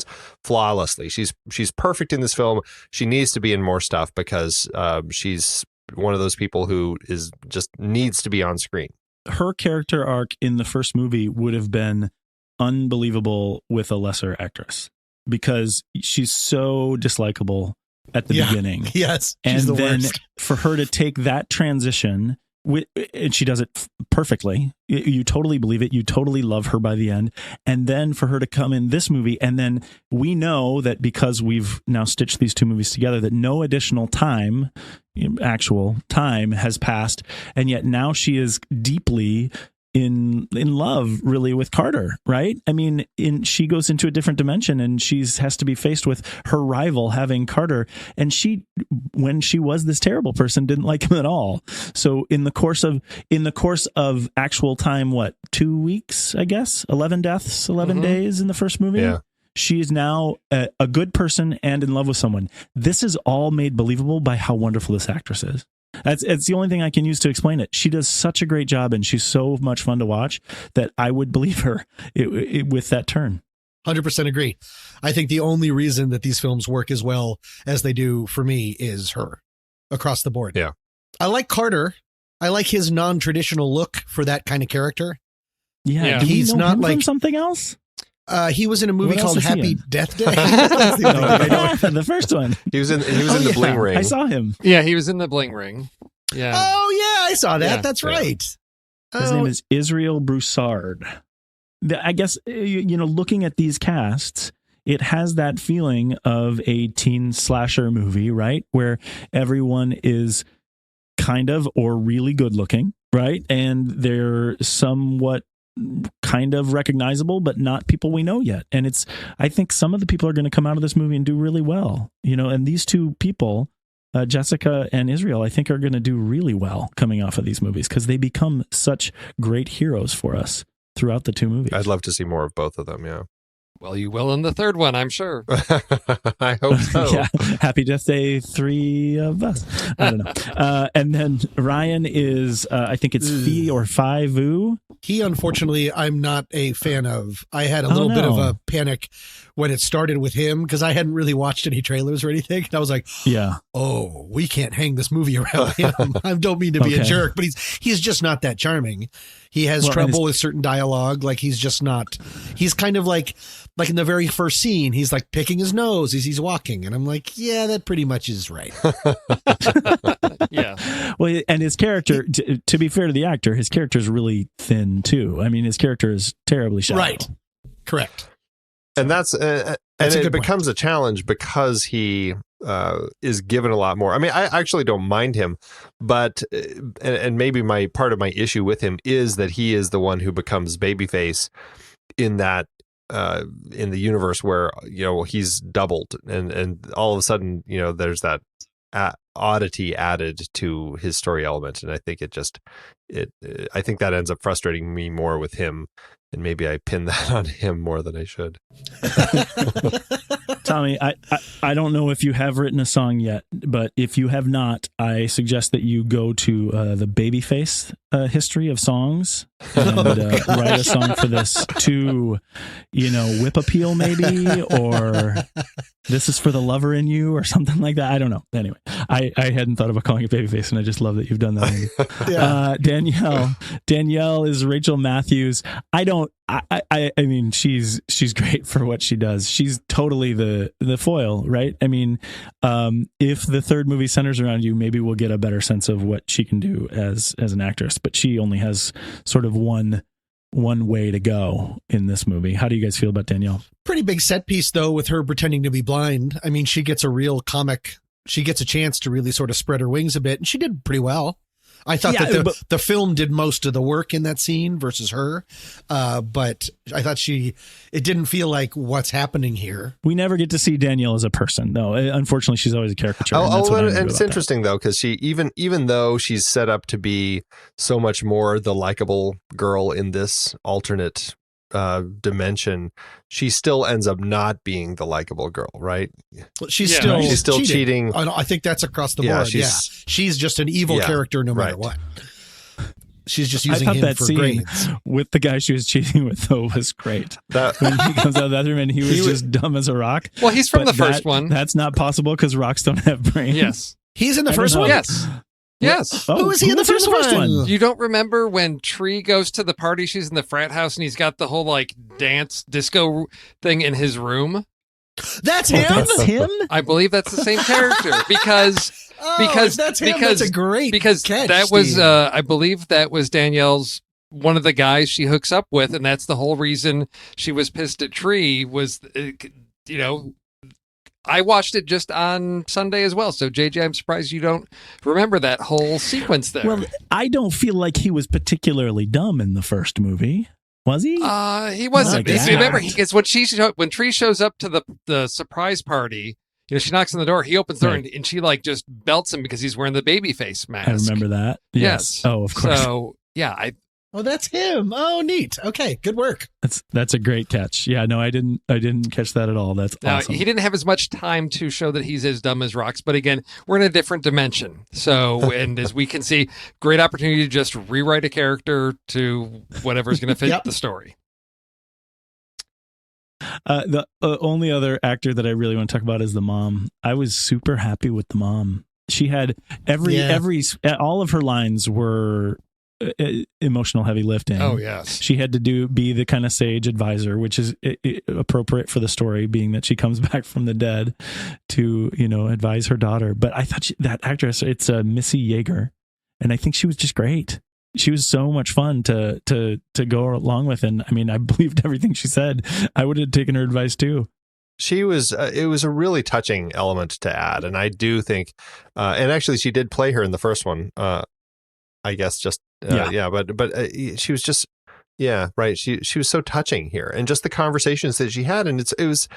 flawlessly. She's perfect in this film. She needs to be in more stuff because she's one of those people who is just needs to be on screen. Her character arc in the first movie would have been unbelievable with a lesser actress because she's so dislikable at the beginning. Yes. And the then worst. For her to take that transition, and she does it perfectly. You totally believe it. You totally love her by the end. And then for her to come in this movie, and then we know that because we've now stitched these two movies together, that no additional time, actual time, has passed. And yet now she is deeply in love really with Carter, right? I mean, she goes into a different dimension and has to be faced with her rival having Carter, and when she was this terrible person, didn't like him at all. So in the course of actual time, 2 weeks, I guess, 11 deaths, 11 days in the first movie. Yeah. She is now a good person and in love with someone. This is all made believable by how wonderful this actress is. It's the only thing I can use to explain it. She does such a great job, and she's so much fun to watch that I would believe her with that turn. 100% agree. I think the only reason that these films work as well as they do for me is her across the board. Yeah. I like Carter. I like his non-traditional look for that kind of character. Yeah. He's not like from something else. He was in a movie called Happy Death Day. The first one. He was in the Bling Ring. I saw him. Yeah, he was in the Bling Ring. Yeah. Oh yeah, I saw that. Yeah. That's right. His name is Israel Broussard. I guess, looking at these casts, it has that feeling of a teen slasher movie, right? Where everyone is kind of or really good looking, right? And they're somewhat kind of recognizable, but not people we know yet. And I think some of the people are going to come out of this movie and do really well, and these two people, Jessica and Israel, I think are going to do really well coming off of these movies because they become such great heroes for us throughout the two movies. I'd love to see more of both of them. Yeah. Well, you will in the third one, I'm sure. I hope so. Yeah. Happy Death Day, 3 of us. I don't know. And then Ryan is, I think it's Fee or Phi Vu. He, unfortunately, I'm not a fan of. I had a little bit of a panic when it started with him because I hadn't really watched any trailers or anything. And I was like, oh, we can't hang this movie around him. I don't mean to be a jerk, but he's just not that charming. He has trouble with certain dialogue. Like he's just not, he's kind of like in the very first scene, he's like picking his nose as he's walking. And I'm like, yeah, that pretty much is right. Yeah. Well, and his character, to be fair to the actor, his character is really thin too. I mean, his character is terribly shallow. Right. Correct. And it becomes a challenge because he is given a lot more. I mean, I actually don't mind him, but and maybe part of my issue with him is that he is the one who becomes babyface in that in the universe where he's doubled and all of a sudden there's that oddity added to his story element, and I think I think that ends up frustrating me more with him. And maybe I pin that on him more than I should. Tommy, I don't know if you have written a song yet, but if you have not, I suggest that you go to the Babyface history of songs and write a song for this to, Whip Appeal maybe, or This Is for the Lover in You or something like that. I don't know. Anyway, I hadn't thought about calling it Babyface, and I just love that you've done that. Danielle is Rachel Matthews. I mean, she's great for what she does. She's totally the foil, right? I mean, if the third movie centers around you, maybe we'll get a better sense of what she can do as an actress. But she only has sort of one way to go in this movie. How do you guys feel about Danielle? Pretty big set piece, though, with her pretending to be blind. I mean, she gets a real comic. She gets a chance to really sort of spread her wings a bit, and she did pretty well. I thought that the film did most of the work in that scene versus her. But I thought it didn't feel like what's happening here. We never get to see Danielle as a person, though. Unfortunately, she's always a caricature. And it's interesting, though, because she, even though she's set up to be so much more the likable girl in this alternate dimension, she still ends up not being the likable girl, right? Well, she's still cheating. I think that's across the board. She's just an evil character no matter what. She's just using him for grades. With the guy she was cheating with, though, was great. When he comes out of the bathroom and he was just dumb as a rock. Well, he's from the first one. That's not possible because rocks don't have brains. Yes. He's in the first one? Yes. Yes. Who is he in the first one? You don't remember when Tree goes to the party? She's in the frat house and he's got the whole dance disco thing in his room. That's him. That's him. I believe that's the same character because that's him. That's a great catch, that was I believe that was Danielle's one of the guys she hooks up with, and that's the whole reason she was pissed at Tree was I watched it just on Sunday as well. So, JJ, I'm surprised you don't remember that whole sequence there. Well, I don't feel like he was particularly dumb in the first movie. Was he? He wasn't. Remember, when Tree shows up to the surprise party, she knocks on the door, he opens the door, and she just belts him because he's wearing the baby face mask. I remember that. Yes. Oh, of course. So, yeah, Oh, that's him. Oh, neat. Okay, good work. That's a great catch. Yeah, no, I didn't catch that at all. That's awesome. He didn't have as much time to show that he's as dumb as rocks, but again, we're in a different dimension. So, and as we can see, great opportunity to just rewrite a character to whatever's going to fit the story. The only other actor that I really want to talk about is the mom. I was super happy with the mom. She had all of her lines were emotional heavy lifting. Oh yes, she had to be the kind of sage advisor, which is appropriate for the story, being that she comes back from the dead to advise her daughter. But I thought that actress, it's Missy Yeager, and I think she was just great. she was so much fun to go along with, and I mean, I believed everything she said. I would have taken her advice too. She was, it was a really touching element to add. And I do think, and actually she did play her in the first one, I guess but she was just, right. She was so touching here, and just the conversations that she had. And it was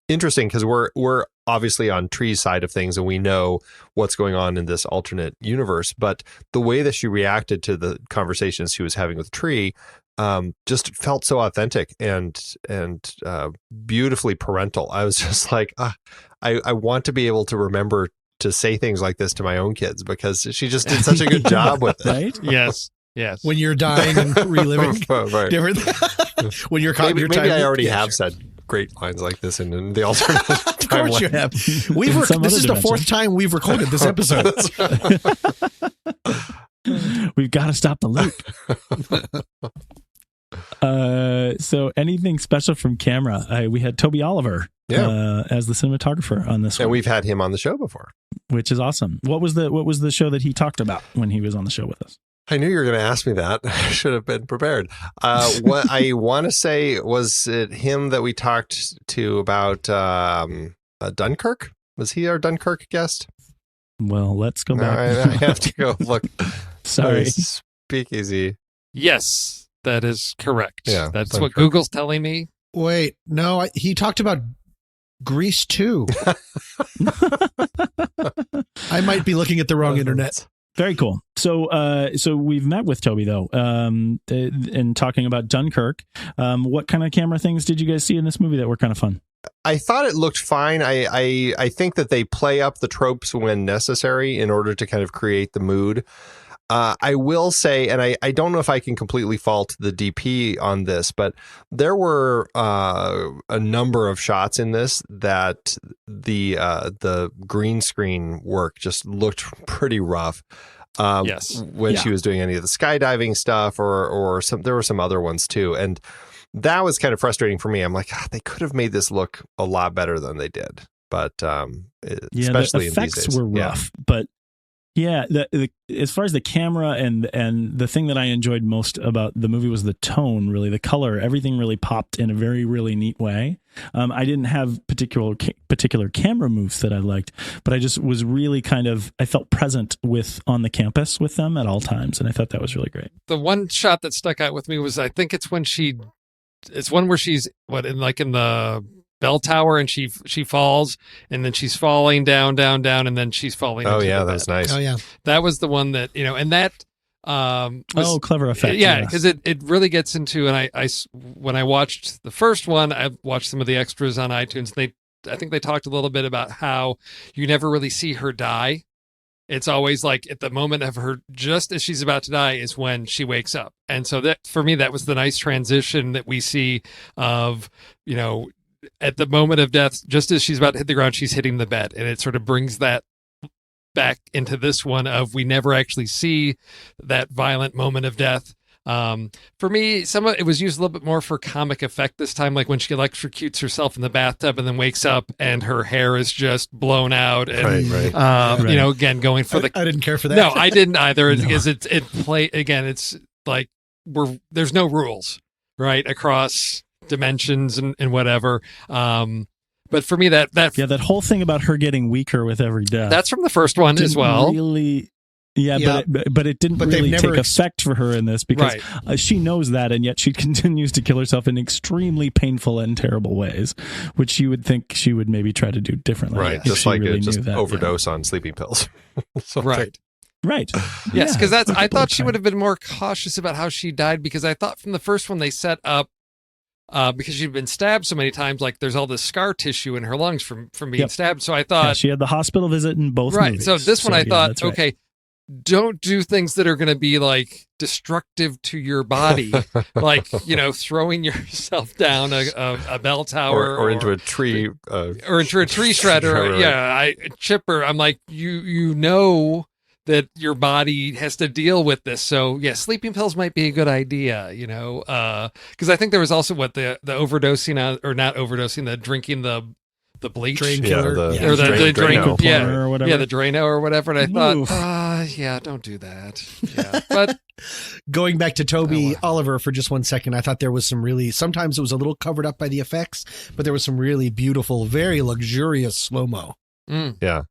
interesting because we're obviously on Tree's side of things, and we know what's going on in this alternate universe, but the way that she reacted to the conversations she was having with Tree, just felt so authentic and beautifully parental. I was just like, I want to be able to remember to say things like this to my own kids, because she just did such a good job with it. Right? Yes. When you're dying and reliving right. different, when you're caught in your time. Maybe I already have said great lines like this in the alternate timeline. Of course you have. This is the fourth time we've recorded this episode. We've got to stop the loop. So anything special from camera? We had Toby Oliver as the cinematographer on this one. And we've had him on the show before, which is awesome. What was the show that he talked about when he was on the show with us? I knew you were going to ask me that. I should have been prepared. What I want to say, was it him that we talked to about Dunkirk? Was he our Dunkirk guest? Well, let's go back. I have to go look. Sorry. Speakeasy. Yes, that is correct. Yeah, that's Dunkirk. what Google's telling me. Wait, no, he talked about Grease 2. I might be looking at the wrong internet. Very cool. So we've met with Toby though, and talking about Dunkirk. What kind of camera things did you guys see in this movie that were kind of fun? I thought it looked fine. I think that they play up the tropes when necessary in order to kind of create the mood. I will say, and I don't know if I can completely fault the DP on this, but there were a number of shots in this that the green screen work just looked pretty rough. Yes. When she was doing any of the skydiving stuff, or there were some other ones too, and that was kind of frustrating for me. I'm like, they could have made this look a lot better than they did, but especially the effects in these days. were rough, but. Yeah, as far as the camera and the thing that I enjoyed most about the movie was the tone, really, the color, everything really popped in a very, really neat way. I didn't have particular camera moves that I liked, but I just was really I felt present on the campus with them at all times, and I thought that was really great. The one shot that stuck out with me was, I think it's one where she's in the bell tower, and she falls, and then she's falling down, and then she's falling. Oh into yeah, the that bed. was nice. Oh yeah, that was the one that and that was, clever effect. Yeah, because it really gets into, and I when I watched the first one, I watched some of the extras on iTunes. I think they talked a little bit about how you never really see her die. It's always like at the moment of her, just as she's about to die, is when she wakes up. And so that, for me, that was the nice transition that we see of, at the moment of death, just as she's about to hit the ground, she's hitting the bed. And it sort of brings that back into this one of, we never actually see that violent moment of death. For me, it was used a little bit more for comic effect this time, like when she electrocutes herself in the bathtub and then wakes up and her hair is just blown out. And, right. Again, going for I didn't care for that. No, I didn't either. Because it's like there's no rules, right, across dimensions and whatever. But for me, that whole thing about her getting weaker with every death, that's from the first one as well. Really. Yeah, but it didn't really take effect for her in this, because she knows that, and yet she continues to kill herself in extremely painful and terrible ways, which you would think she would maybe try to do differently. Right, just like really overdose on sleeping pills. Right. Yes, because I thought she would have been more cautious about how she died, because I thought from the first one they set up, because she'd been stabbed so many times, like there's all this scar tissue in her lungs from being stabbed. So I thought she had the hospital visit in both movies. So this one I thought, okay, don't do things that are going to be like destructive to your body, like throwing yourself down a bell tower or into a tree, or into a tree shredder. Chipper. I'm like, that your body has to deal with this. So sleeping pills might be a good idea, because I think there was also the overdosing or not overdosing, the drinking the the bleach Drain Yeah, killer. or the drain, Drano. Or whatever. the Drano or whatever. And I Oof. thought, yeah, don't do that. Yeah, but Going back to Toby Oliver for just 1 second, I thought there was some really, sometimes it was a little covered up by the effects, but there was some really beautiful, very luxurious slow-mo Yeah.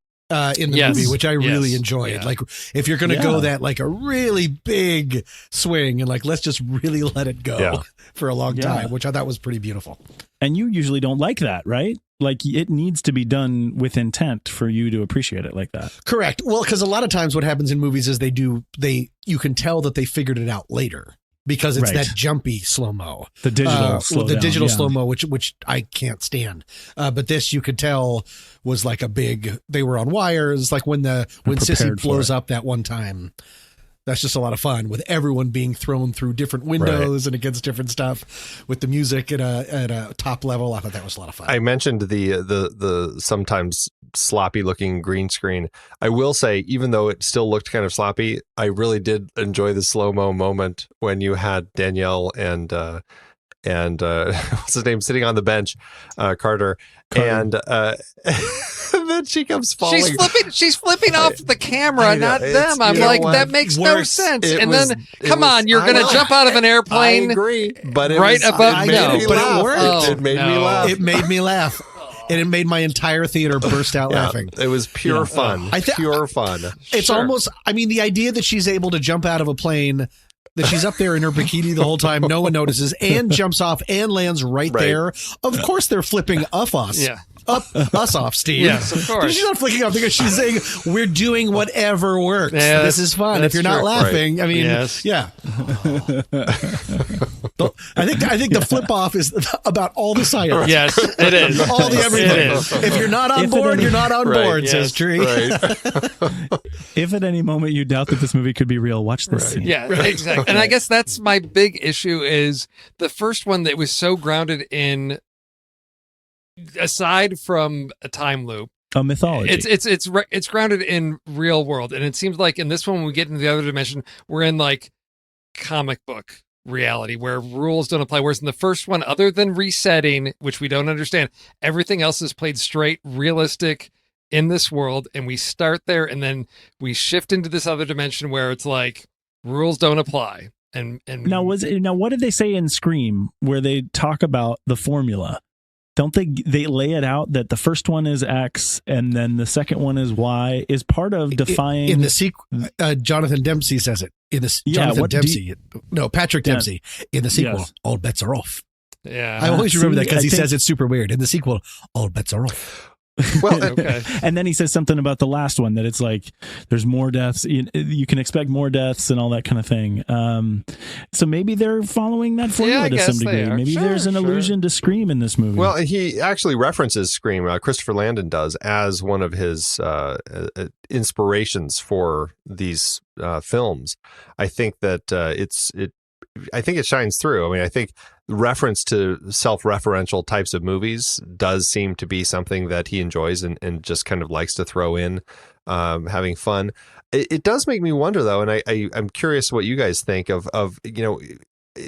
in the movie, which I really enjoyed. Yeah. Like, if you're going to go that, like a really big swing and like, let's just really let it go for a long time, which I thought was pretty beautiful. And you usually don't like that, right? Like, it needs to be done with intent for you to appreciate it like that. Correct. Well, because a lot of times what happens in movies is you can tell that they figured it out later because it's that jumpy slow-mo. The digital slow-mo, which I can't stand. But this you could tell was like they were on wires, like when Sissy blows up that one time. That's just a lot of fun with everyone being thrown through different windows and against different stuff with the music at a top level. I thought that was a lot of fun. I mentioned the sometimes sloppy looking green screen. I will say, even though it still looked kind of sloppy, I really did enjoy the slow-mo moment when you had Danielle and what's his name sitting on the bench, Carter. And then she comes falling. She's flipping off the camera, not them. I'm like, that makes no sense. And then, come on, you're going to jump out of an airplane. I agree, but it right was, above. it worked. It made me laugh. It made me laugh. And it made my entire theater burst out laughing. It was pure fun. Pure fun. It's almost, I mean, the idea that she's able to jump out of a plane, that she's up there in her bikini the whole time, no one notices, and jumps off and lands right there. Of course they're flipping us off, Steve. Yes, of course. She's not flicking off because she's saying, we're doing whatever works. Yes, this is fun. If you're not laughing, I mean, yeah. I think the flip off is about all the science. Yes, it is. All the everything. It is. If you're not on board, you're not on board, says Tree. If at any moment you doubt that this movie could be real, watch this scene. Yeah, exactly. And I guess that's my big issue is the first one that was so grounded in, aside from a time loop, A mythology. It's grounded in real world. And it seems like in this one, when we get into the other dimension, we're in like comic book reality where rules don't apply. Whereas in the first one, other than resetting, which we don't understand, everything else is played straight, realistic in this world. And we start there and then we shift into this other dimension where it's like rules don't apply. And now what did they say in Scream where they talk about the formula? Don't they lay it out that the first one is X and then the second one is Y is part of defying in the sequel? Jonathan Dempsey says it in the Patrick Dempsey in the sequel. All bets are off. Yeah, I always remember that because he says it's super weird in the sequel. All bets are off. Well, okay. And then he says something about the last one that it's like there's more deaths. You can expect more deaths and all that kind of thing. So maybe they're following that formula to some degree. Maybe there's an allusion to Scream in this movie. Well, he actually references Scream. Christopher Landon does as one of his inspirations for these films. I think that I think it shines through. I mean, I think reference to self-referential types of movies does seem to be something that he enjoys and just kind of likes to throw in, having fun. It does make me wonder, though, and I'm curious what you guys think of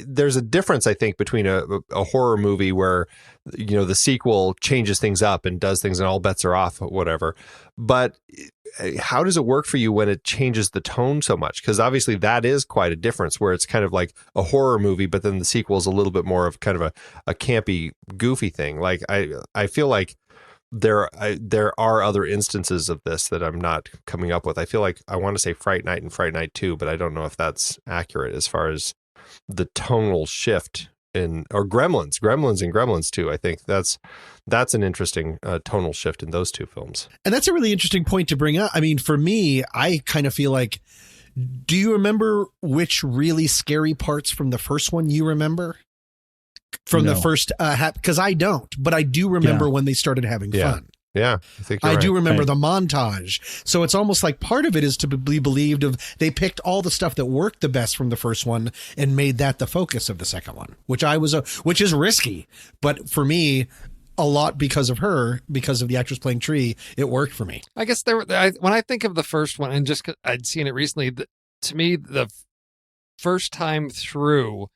there's a difference, I think, between a horror movie where, the sequel changes things up and does things and all bets are off, whatever. But how does it work for you when it changes the tone so much? Because obviously that is quite a difference where it's kind of like a horror movie, but then the sequel is a little bit more of kind of a campy, goofy thing. Like I feel like there are other instances of this that I'm not coming up with. I feel like I want to say Fright Night and Fright Night 2, but I don't know if that's accurate as far as the tonal shift or Gremlins and Gremlins 2. I think that's an interesting tonal shift in those two films. And that's a really interesting point to bring up. I mean, for me, I kind of feel like, do you remember which really scary parts from the first one you remember? From the first, because I don't, but I do remember when they started having fun. Yeah, I do remember the montage. So it's almost like part of it is to be believed of they picked all the stuff that worked the best from the first one and made that the focus of the second one, which is risky. But for me, a lot because of the actress playing Tree, it worked for me. I guess when I think of the first one and just I'd seen it recently, to me, first time through,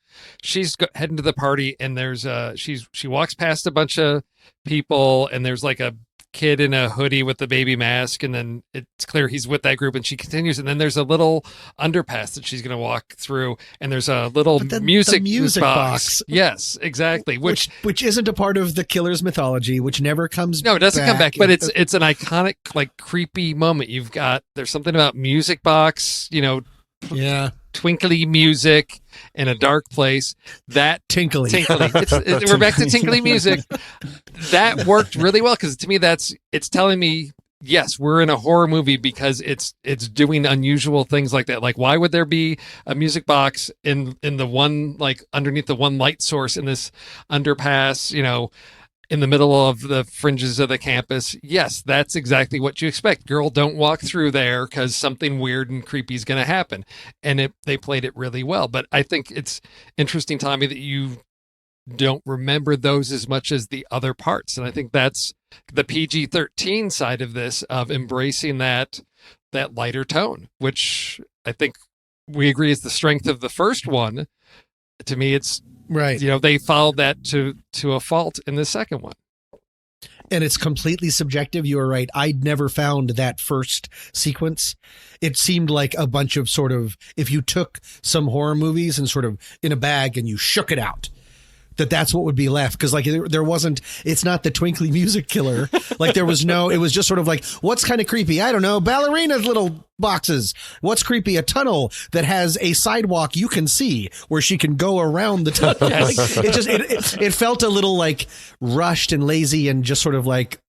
she's heading to the party, and there's she walks past a bunch of people, and there's like a kid in a hoodie with the baby mask, and then it's clear he's with that group, and she continues, and then there's a little underpass that she's going to walk through, and there's a little music box. Yes, exactly. Which isn't a part of the killer's mythology, which never comes. No, it doesn't come back, but it's an iconic, like, creepy moment. There's something about music box, yeah, twinkly music in a dark place. That tinkly. We're back to tinkly music. That worked really well, because to me it's telling me, yes, we're in a horror movie because it's doing unusual things like that. Like, why would there be a music box in the one, like, underneath the one light source in this underpass, in the middle of the fringes of the campus? Yes, that's exactly what you expect. Girl, don't walk through there because something weird and creepy is going to happen. And they played it really well. But I think it's interesting, Tommy, that you don't remember those as much as the other parts. And I think that's the PG-13 side of this, of embracing that lighter tone, which I think we agree is the strength of the first one. To me, it's right. They followed that to a fault in the second one. And it's completely subjective. You were right. I'd never found that first sequence. It seemed like a bunch of sort of, if you took some horror movies and sort of in a bag and you shook it out, that's what would be left. Because like there wasn't, it's not the twinkly music killer. Like there was no, it was just sort of like, what's kind of creepy? I don't know. Ballerinas little boxes. What's creepy? A tunnel that has a sidewalk you can see where she can go around the tunnel. Like, it felt a little like rushed and lazy and just sort of like,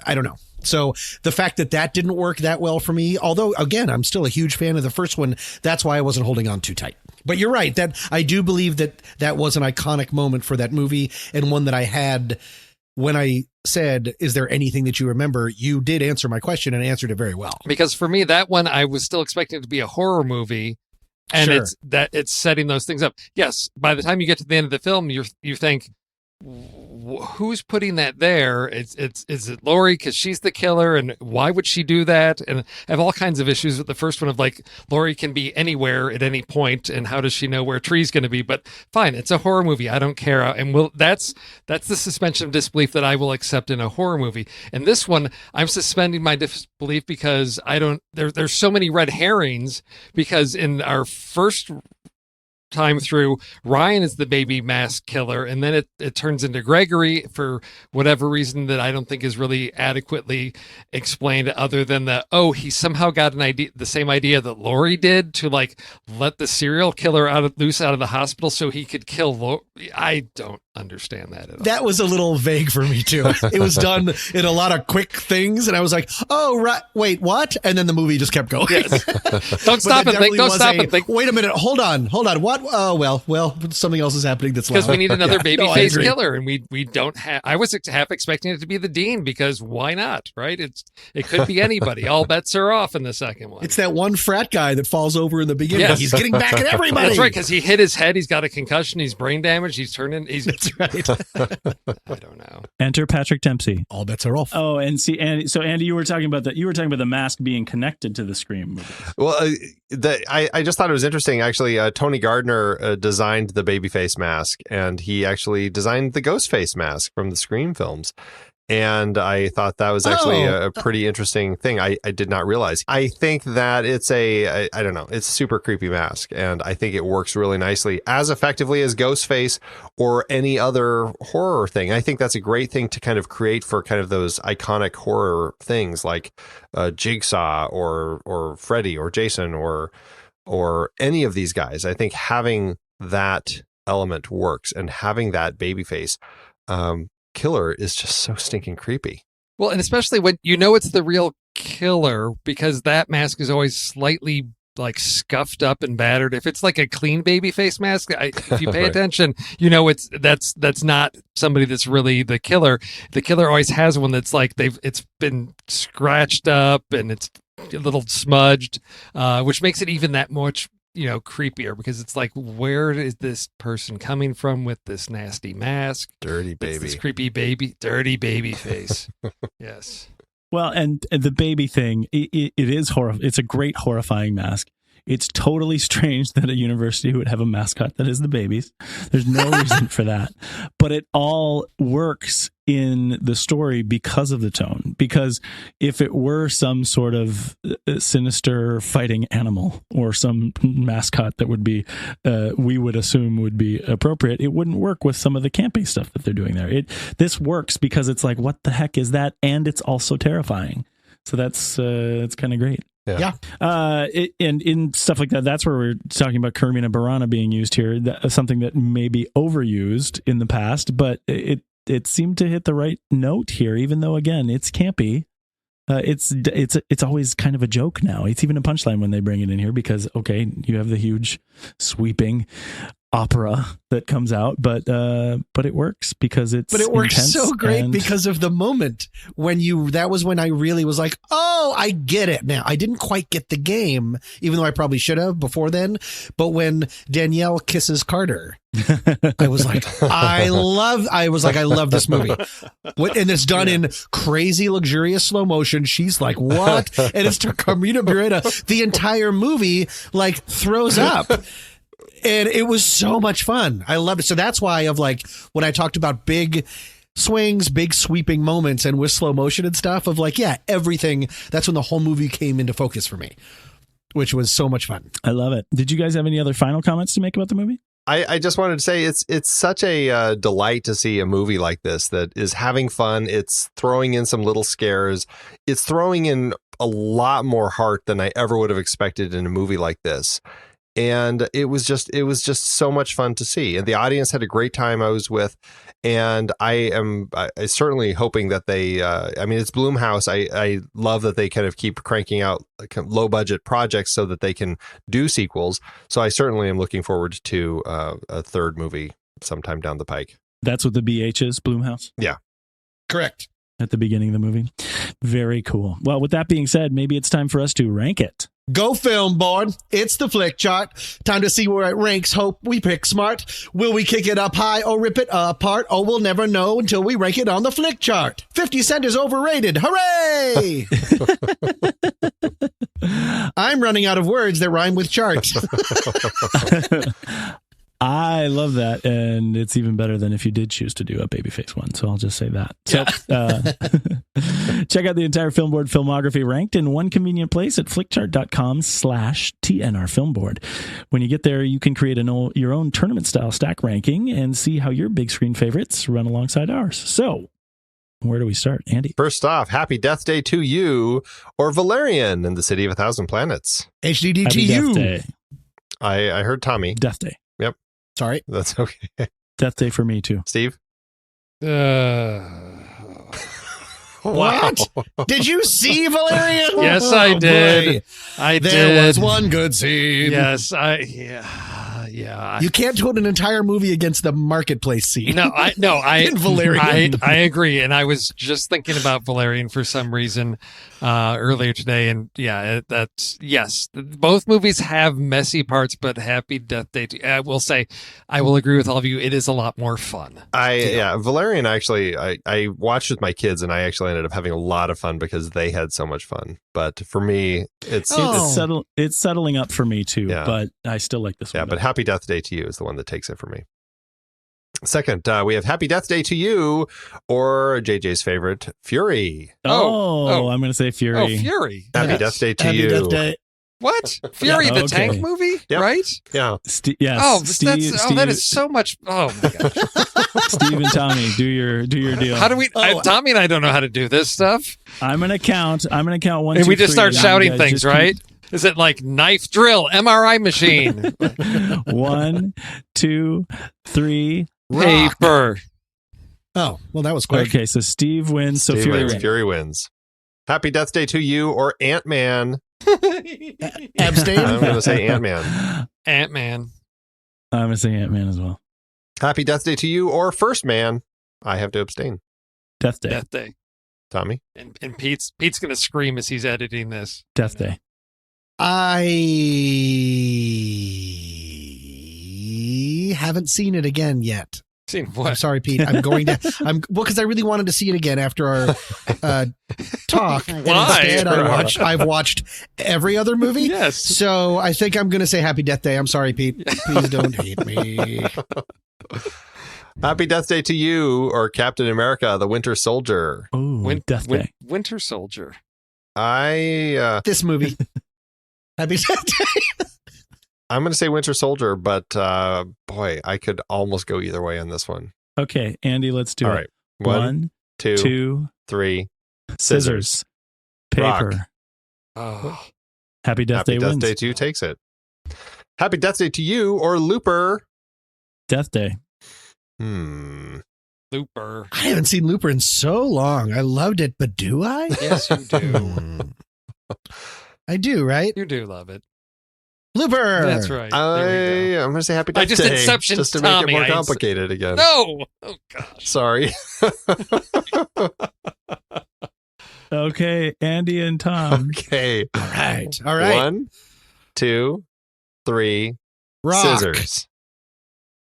I don't know. So the fact that didn't work that well for me, although again, I'm still a huge fan of the first one. That's why I wasn't holding on too tight. But you're right, that I do believe that was an iconic moment for that movie, and one that I had when I said, is there anything that you remember? You did answer my question and answered it very well. Because for me, that one, I was still expecting it to be a horror movie, and sure. it's setting those things up. Yes, by the time you get to the end of the film, you think, who's putting that there? Is it Laurie because she's the killer, and why would she do that? And I have all kinds of issues with the first one of like, Laurie can be anywhere at any point, and how does she know where a tree's going to be? But fine, it's a horror movie. I don't care. And that's the suspension of disbelief that I will accept in a horror movie. And this one, I'm suspending my disbelief because there's so many red herrings, because in our first time through, Ryan is the baby mask killer, and then it turns into Gregory for whatever reason that I don't think is really adequately explained, other than he somehow got the same idea that Laurie did, to like let the serial killer loose out of the hospital so he could kill Laurie. I don't understand that at all. That was a little vague for me too. It was done in a lot of quick things, and I was like, oh right, wait, what? And then the movie just kept going. Yes. Don't stop and think. Don't stop and think. Wait a minute. Hold on. What? Oh well, something else is happening that's because we need another babyface no, killer, and we don't have. I was half expecting it to be the dean, because why not? Right? It could be anybody. All bets are off in the second one. It's that one frat guy that falls over in the beginning. Yes. He's getting back at everybody. That's right, because he hit his head. He's got a concussion. He's brain damaged. That's right. I don't know. Enter Patrick Dempsey. All bets are off. Oh, and see, Andy. So Andy, you were talking about that. You were talking about the mask being connected to the Scream movie. Well, I just thought it was interesting. Actually, Tony Gardner designed the babyface mask, and he actually designed the Ghostface mask from the Scream films. And I thought that was actually a pretty interesting thing. I did not realize. I think that it's I don't know, it's a super creepy mask. And I think it works really nicely, as effectively as Ghostface or any other horror thing. I think that's a great thing to kind of create for kind of those iconic horror things like Jigsaw or Freddy or Jason or any of these guys. I think having that element works, and having that babyface killer is just so stinking creepy. Well, and especially when it's the real killer, because that mask is always slightly like scuffed up and battered. If it's like a clean baby face mask, if you pay Right. attention, that's not somebody that's really the killer. The killer always has one that's like it's been scratched up and it's a little smudged, which makes it even that much creepier, because it's like, where is this person coming from with this nasty mask? Dirty baby. It's this creepy dirty baby face. Yes. Well, and the baby thing, it is horror. It's a great horrifying mask. It's totally strange that a university would have a mascot that is the babies. There's no reason for that. But it all works in the story because of the tone. Because if it were some sort of sinister fighting animal or some mascot that would be, we would assume would be appropriate, it wouldn't work with some of the campy stuff that they're doing there. This works because it's like, what the heck is that? And it's also terrifying. So that's kind of great. Yeah. And in stuff like that, that's where we're talking about Carmina Burana being used here. Something that may be overused in the past, but it seemed to hit the right note here, even though, again, it's campy. It's always kind of a joke now. It's even a punchline when they bring it in here because, okay, you have the huge sweeping opera that comes out, but it works because it's But it works so great because of the moment when that was when I really was like, oh, I get it now. I didn't quite get the game, even though I probably should have before then. But when Danielle kisses Carter, I was like, I love this movie. And it's done in crazy luxurious slow motion. She's like, what? And it's Carmina Burana. The entire movie like throws up. And it was so much fun. I loved it. So that's why when I talked about big swings, big sweeping moments and with slow motion and stuff of everything, that's when the whole movie came into focus for me, which was so much fun. I love it. Did you guys have any other final comments to make about the movie? I just wanted to say it's such a delight to see a movie like this that is having fun. It's throwing in some little scares. It's throwing in a lot more heart than I ever would have expected in a movie like this. And it was just so much fun to see. And the audience had a great time I was with. And I certainly hoping that they, it's Blumhouse. I love that they kind of keep cranking out low budget projects so that they can do sequels. So I certainly am looking forward to a third movie sometime down the pike. That's what the BH is, Blumhouse? Yeah. Correct. At the beginning of the movie. Very cool. Well, with that being said, maybe it's time for us to rank it. Go film board. It's the flick chart. Time to see where it ranks. Hope we pick smart. Will we kick it up high or rip it apart? Oh, we'll never know until we rank it on the flick chart. 50 Cent is overrated. Hooray! I'm running out of words that rhyme with chart. I love that, and it's even better than if you did choose to do a babyface one. So I'll just say that. So check out the entire Film Board filmography ranked in one convenient place at flickchart.com/TNR Filmboard. When you get there, you can create your own tournament-style stack ranking and see how your big screen favorites run alongside ours. So where do we start, Andy? First off, Happy Death Day to You, or Valerian in the City of a Thousand Planets. HDD to Happy Death you. Day. I heard Tommy. Death Day. Yep. Sorry. That's okay. Death Day for me, too. Steve? What? Did you see Valerian? Yes, I did. Boy. I did. There was one good scene. Yes, You can't put an entire movie against the marketplace scene. In Valerian. I agree, and I was just thinking about Valerian for some reason earlier today, and yes. Both movies have messy parts, but Happy Death Day. I will say, I will agree with all of you. It is a lot more fun. Valerian. Actually, I watched with my kids, and I actually ended up having a lot of fun because they had so much fun. But for me, it's settling up for me too. Yeah. But I still like this one. Yeah, but Happy Death Day to You is the one that takes it for me. Second, we have Happy Death Day to You, or JJ's favorite, Fury. Oh, I'm going to say Fury. Oh, Fury. Happy Death Day to Happy You. Death Day. What? Fury, the okay. tank movie, Yep. right? Yeah. Yes. Oh, Steve, that is so much. Oh my gosh. Steve and Tommy, do your deal. How do we? Tommy and I don't know how to do this stuff. I'm gonna count 1, And 2, we just 3, start and shouting you guys things, just right? Is it like knife drill, MRI machine, 1, 2, 3. paper? Oh, well, that was quick. Okay, so Steve wins. So Steve Fury wins. wins. Fury wins. Happy Death Day to You, or Ant-Man. Abstain. I'm going to say Ant-Man. Ant-Man. I'm gonna say Ant-Man as well. Happy Death Day to You, or First Man. I have to abstain. Death Day. Death Day. Tommy? And Pete's going to scream as he's editing this. Death Day. I haven't seen it again yet. Seen what? I'm sorry, Pete. I'm going to. Because I really wanted to see it again after our talk. And instead, I've watched every other movie. Yes. So I think I'm going to say Happy Death Day. I'm sorry, Pete. Please don't hate me. Happy Death Day to you, or Captain America: The Winter Soldier. Ooh, Death Day. Winter Soldier. This movie. Happy Death Day. I'm going to say Winter Soldier, but boy, I could almost go either way on this one. Okay, Andy, let's do All it. right. One, two, 3. scissors, paper. Oh. Happy Death Day Happy Death wins. Day to you takes it. Happy Death Day to you, or Looper. Death Day. Looper. I haven't seen Looper in so long. I loved it, but do I? Yes, you do. I do, right? You do love it. Looper. That's right. There we I'm going to say Happy Death I just Day. Inception just to make Tommy. it more I complicated again. No. Oh gosh. Sorry. Okay, Andy and Tom. Okay. All right. All right. 1, 2, 3. Rock. Scissors.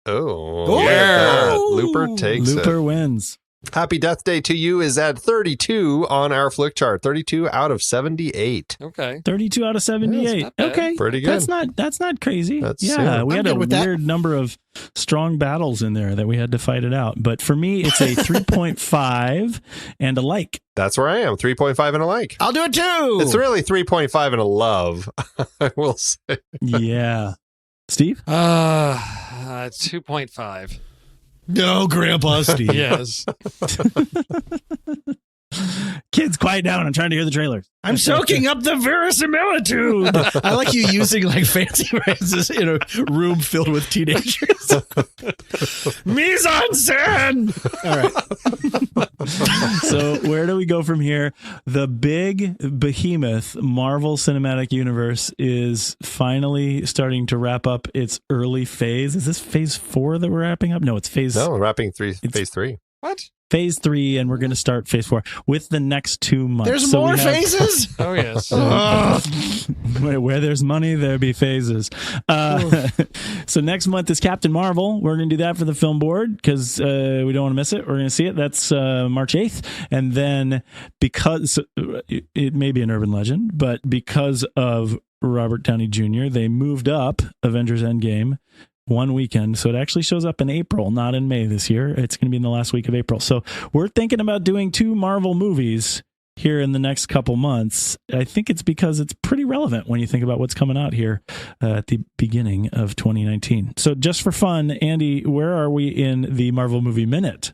Oh, Oh. yeah. Looper takes Looper it. wins. Happy Death Day to you is at 32 on our flick chart. 32 out of 78. Okay. 32 out of 78. not bad. Okay. Pretty good. That's not crazy. That's- yeah, yeah. we I'm had a good with that. weird number of strong battles in there that we had to fight it out. But for me, it's a 3.5 and a like. That's where I am. 3.5 and a like. I'll do it too. It's really 3.5 and a love, I will say. Yeah. Steve? 2.5. No, Grandpa Steve. Yes. Kids, quiet down. I'm trying to hear the trailers. I'm soaking up the verisimilitude. I like you using like fancy phrases in a room filled with teenagers. Mise en scène. All right. So where do we go from here? The big behemoth Marvel Cinematic Universe is finally starting to wrap up its early phase. Is this phase 4 that we're wrapping up? No, it's phase No, wrapping phase 3. What? phase 3, and we're going to start phase 4 with the next 2 months. There's So more we have- phases. Oh yes. Where there's money, there be phases. So next month is Captain Marvel. We're going to do that for the film board because we don't want to miss it. We're going to see it. That's March 8th. And then because it may be an urban legend, but because of Robert Downey Jr., they moved up Avengers Endgame one weekend. So it actually shows up in April, not in May this year. It's going to be in the last week of April. So we're thinking about doing 2 Marvel movies here in the next couple months. I think it's because it's pretty relevant when you think about what's coming out here at the beginning of 2019. So just for fun, Andy, where are we in the Marvel Movie Minute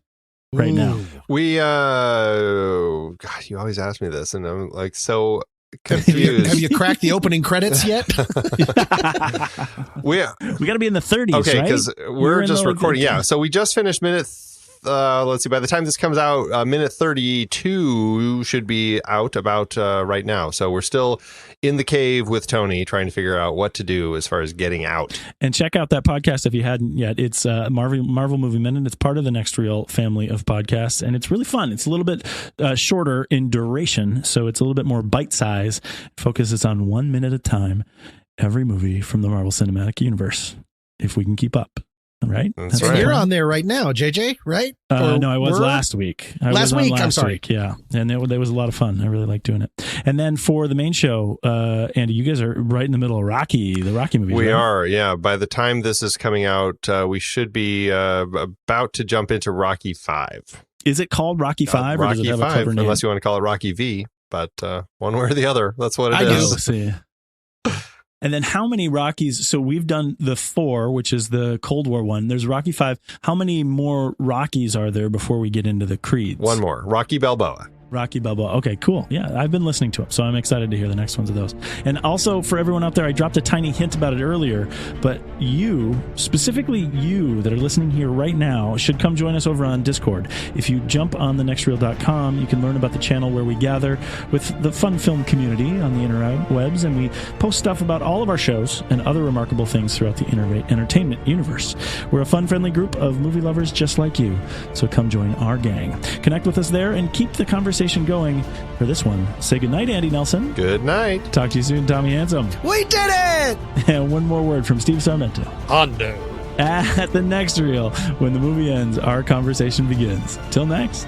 right now? We, God, you always ask me this, and I'm like so confused. Have you cracked the opening credits yet? we got to be in the 30s, okay, right? because we're just recording. Yeah, so we just finished minute. Let's see. By the time this comes out, minute 32 should be out about right now. So we're still in the cave with Tony, trying to figure out what to do as far as getting out. And check out that podcast if you hadn't yet. It's Marvel Movie Minute. It's part of the Next Reel family of podcasts, and it's really fun. It's a little bit shorter in duration, so it's a little bit more bite size. It focuses on 1 minute at a time, every movie from the Marvel Cinematic Universe, if we can keep up. Right? That's And right. you're on there right now, JJ, right? No, I was were? last week. I Last was on week, I'm sorry. week, yeah. And it was a lot of fun. I really like doing it. And then for the main show, Andy, you guys are right in the middle of the Rocky movie. We right? are, yeah. By the time this is coming out, we should be about to jump into Rocky 5. Is it called Rocky 5 or does Rocky it have a 5, clever name? unless you want to call it Rocky V. But one way or the other, that's what it I do. is. Oh, see. And then how many Rockies? So we've done the 4, which is the Cold War one. There's Rocky 5. How many more Rockies are there before we get into the Creeds? One more, Rocky Balboa. Rocky Balboa. Okay, cool. Yeah, I've been listening to them, so I'm excited to hear the next ones of those. And also for everyone out there, I dropped a tiny hint about it earlier, but you, specifically you that are listening here right now, should come join us over on Discord. If you jump on thenextreel.com, you can learn about the channel where we gather with the fun film community on the interwebs, and we post stuff about all of our shows and other remarkable things throughout the entertainment universe. We're a fun, friendly group of movie lovers just like you, so come join our gang. Connect with us there and keep the conversation going. For this one, say goodnight, Andy Nelson. Good night. Talk to you soon, Tommy Handsome. We did it! And one more word from Steve Sarmento. Hondo. at the next reel. When the movie ends, our conversation begins. Till next.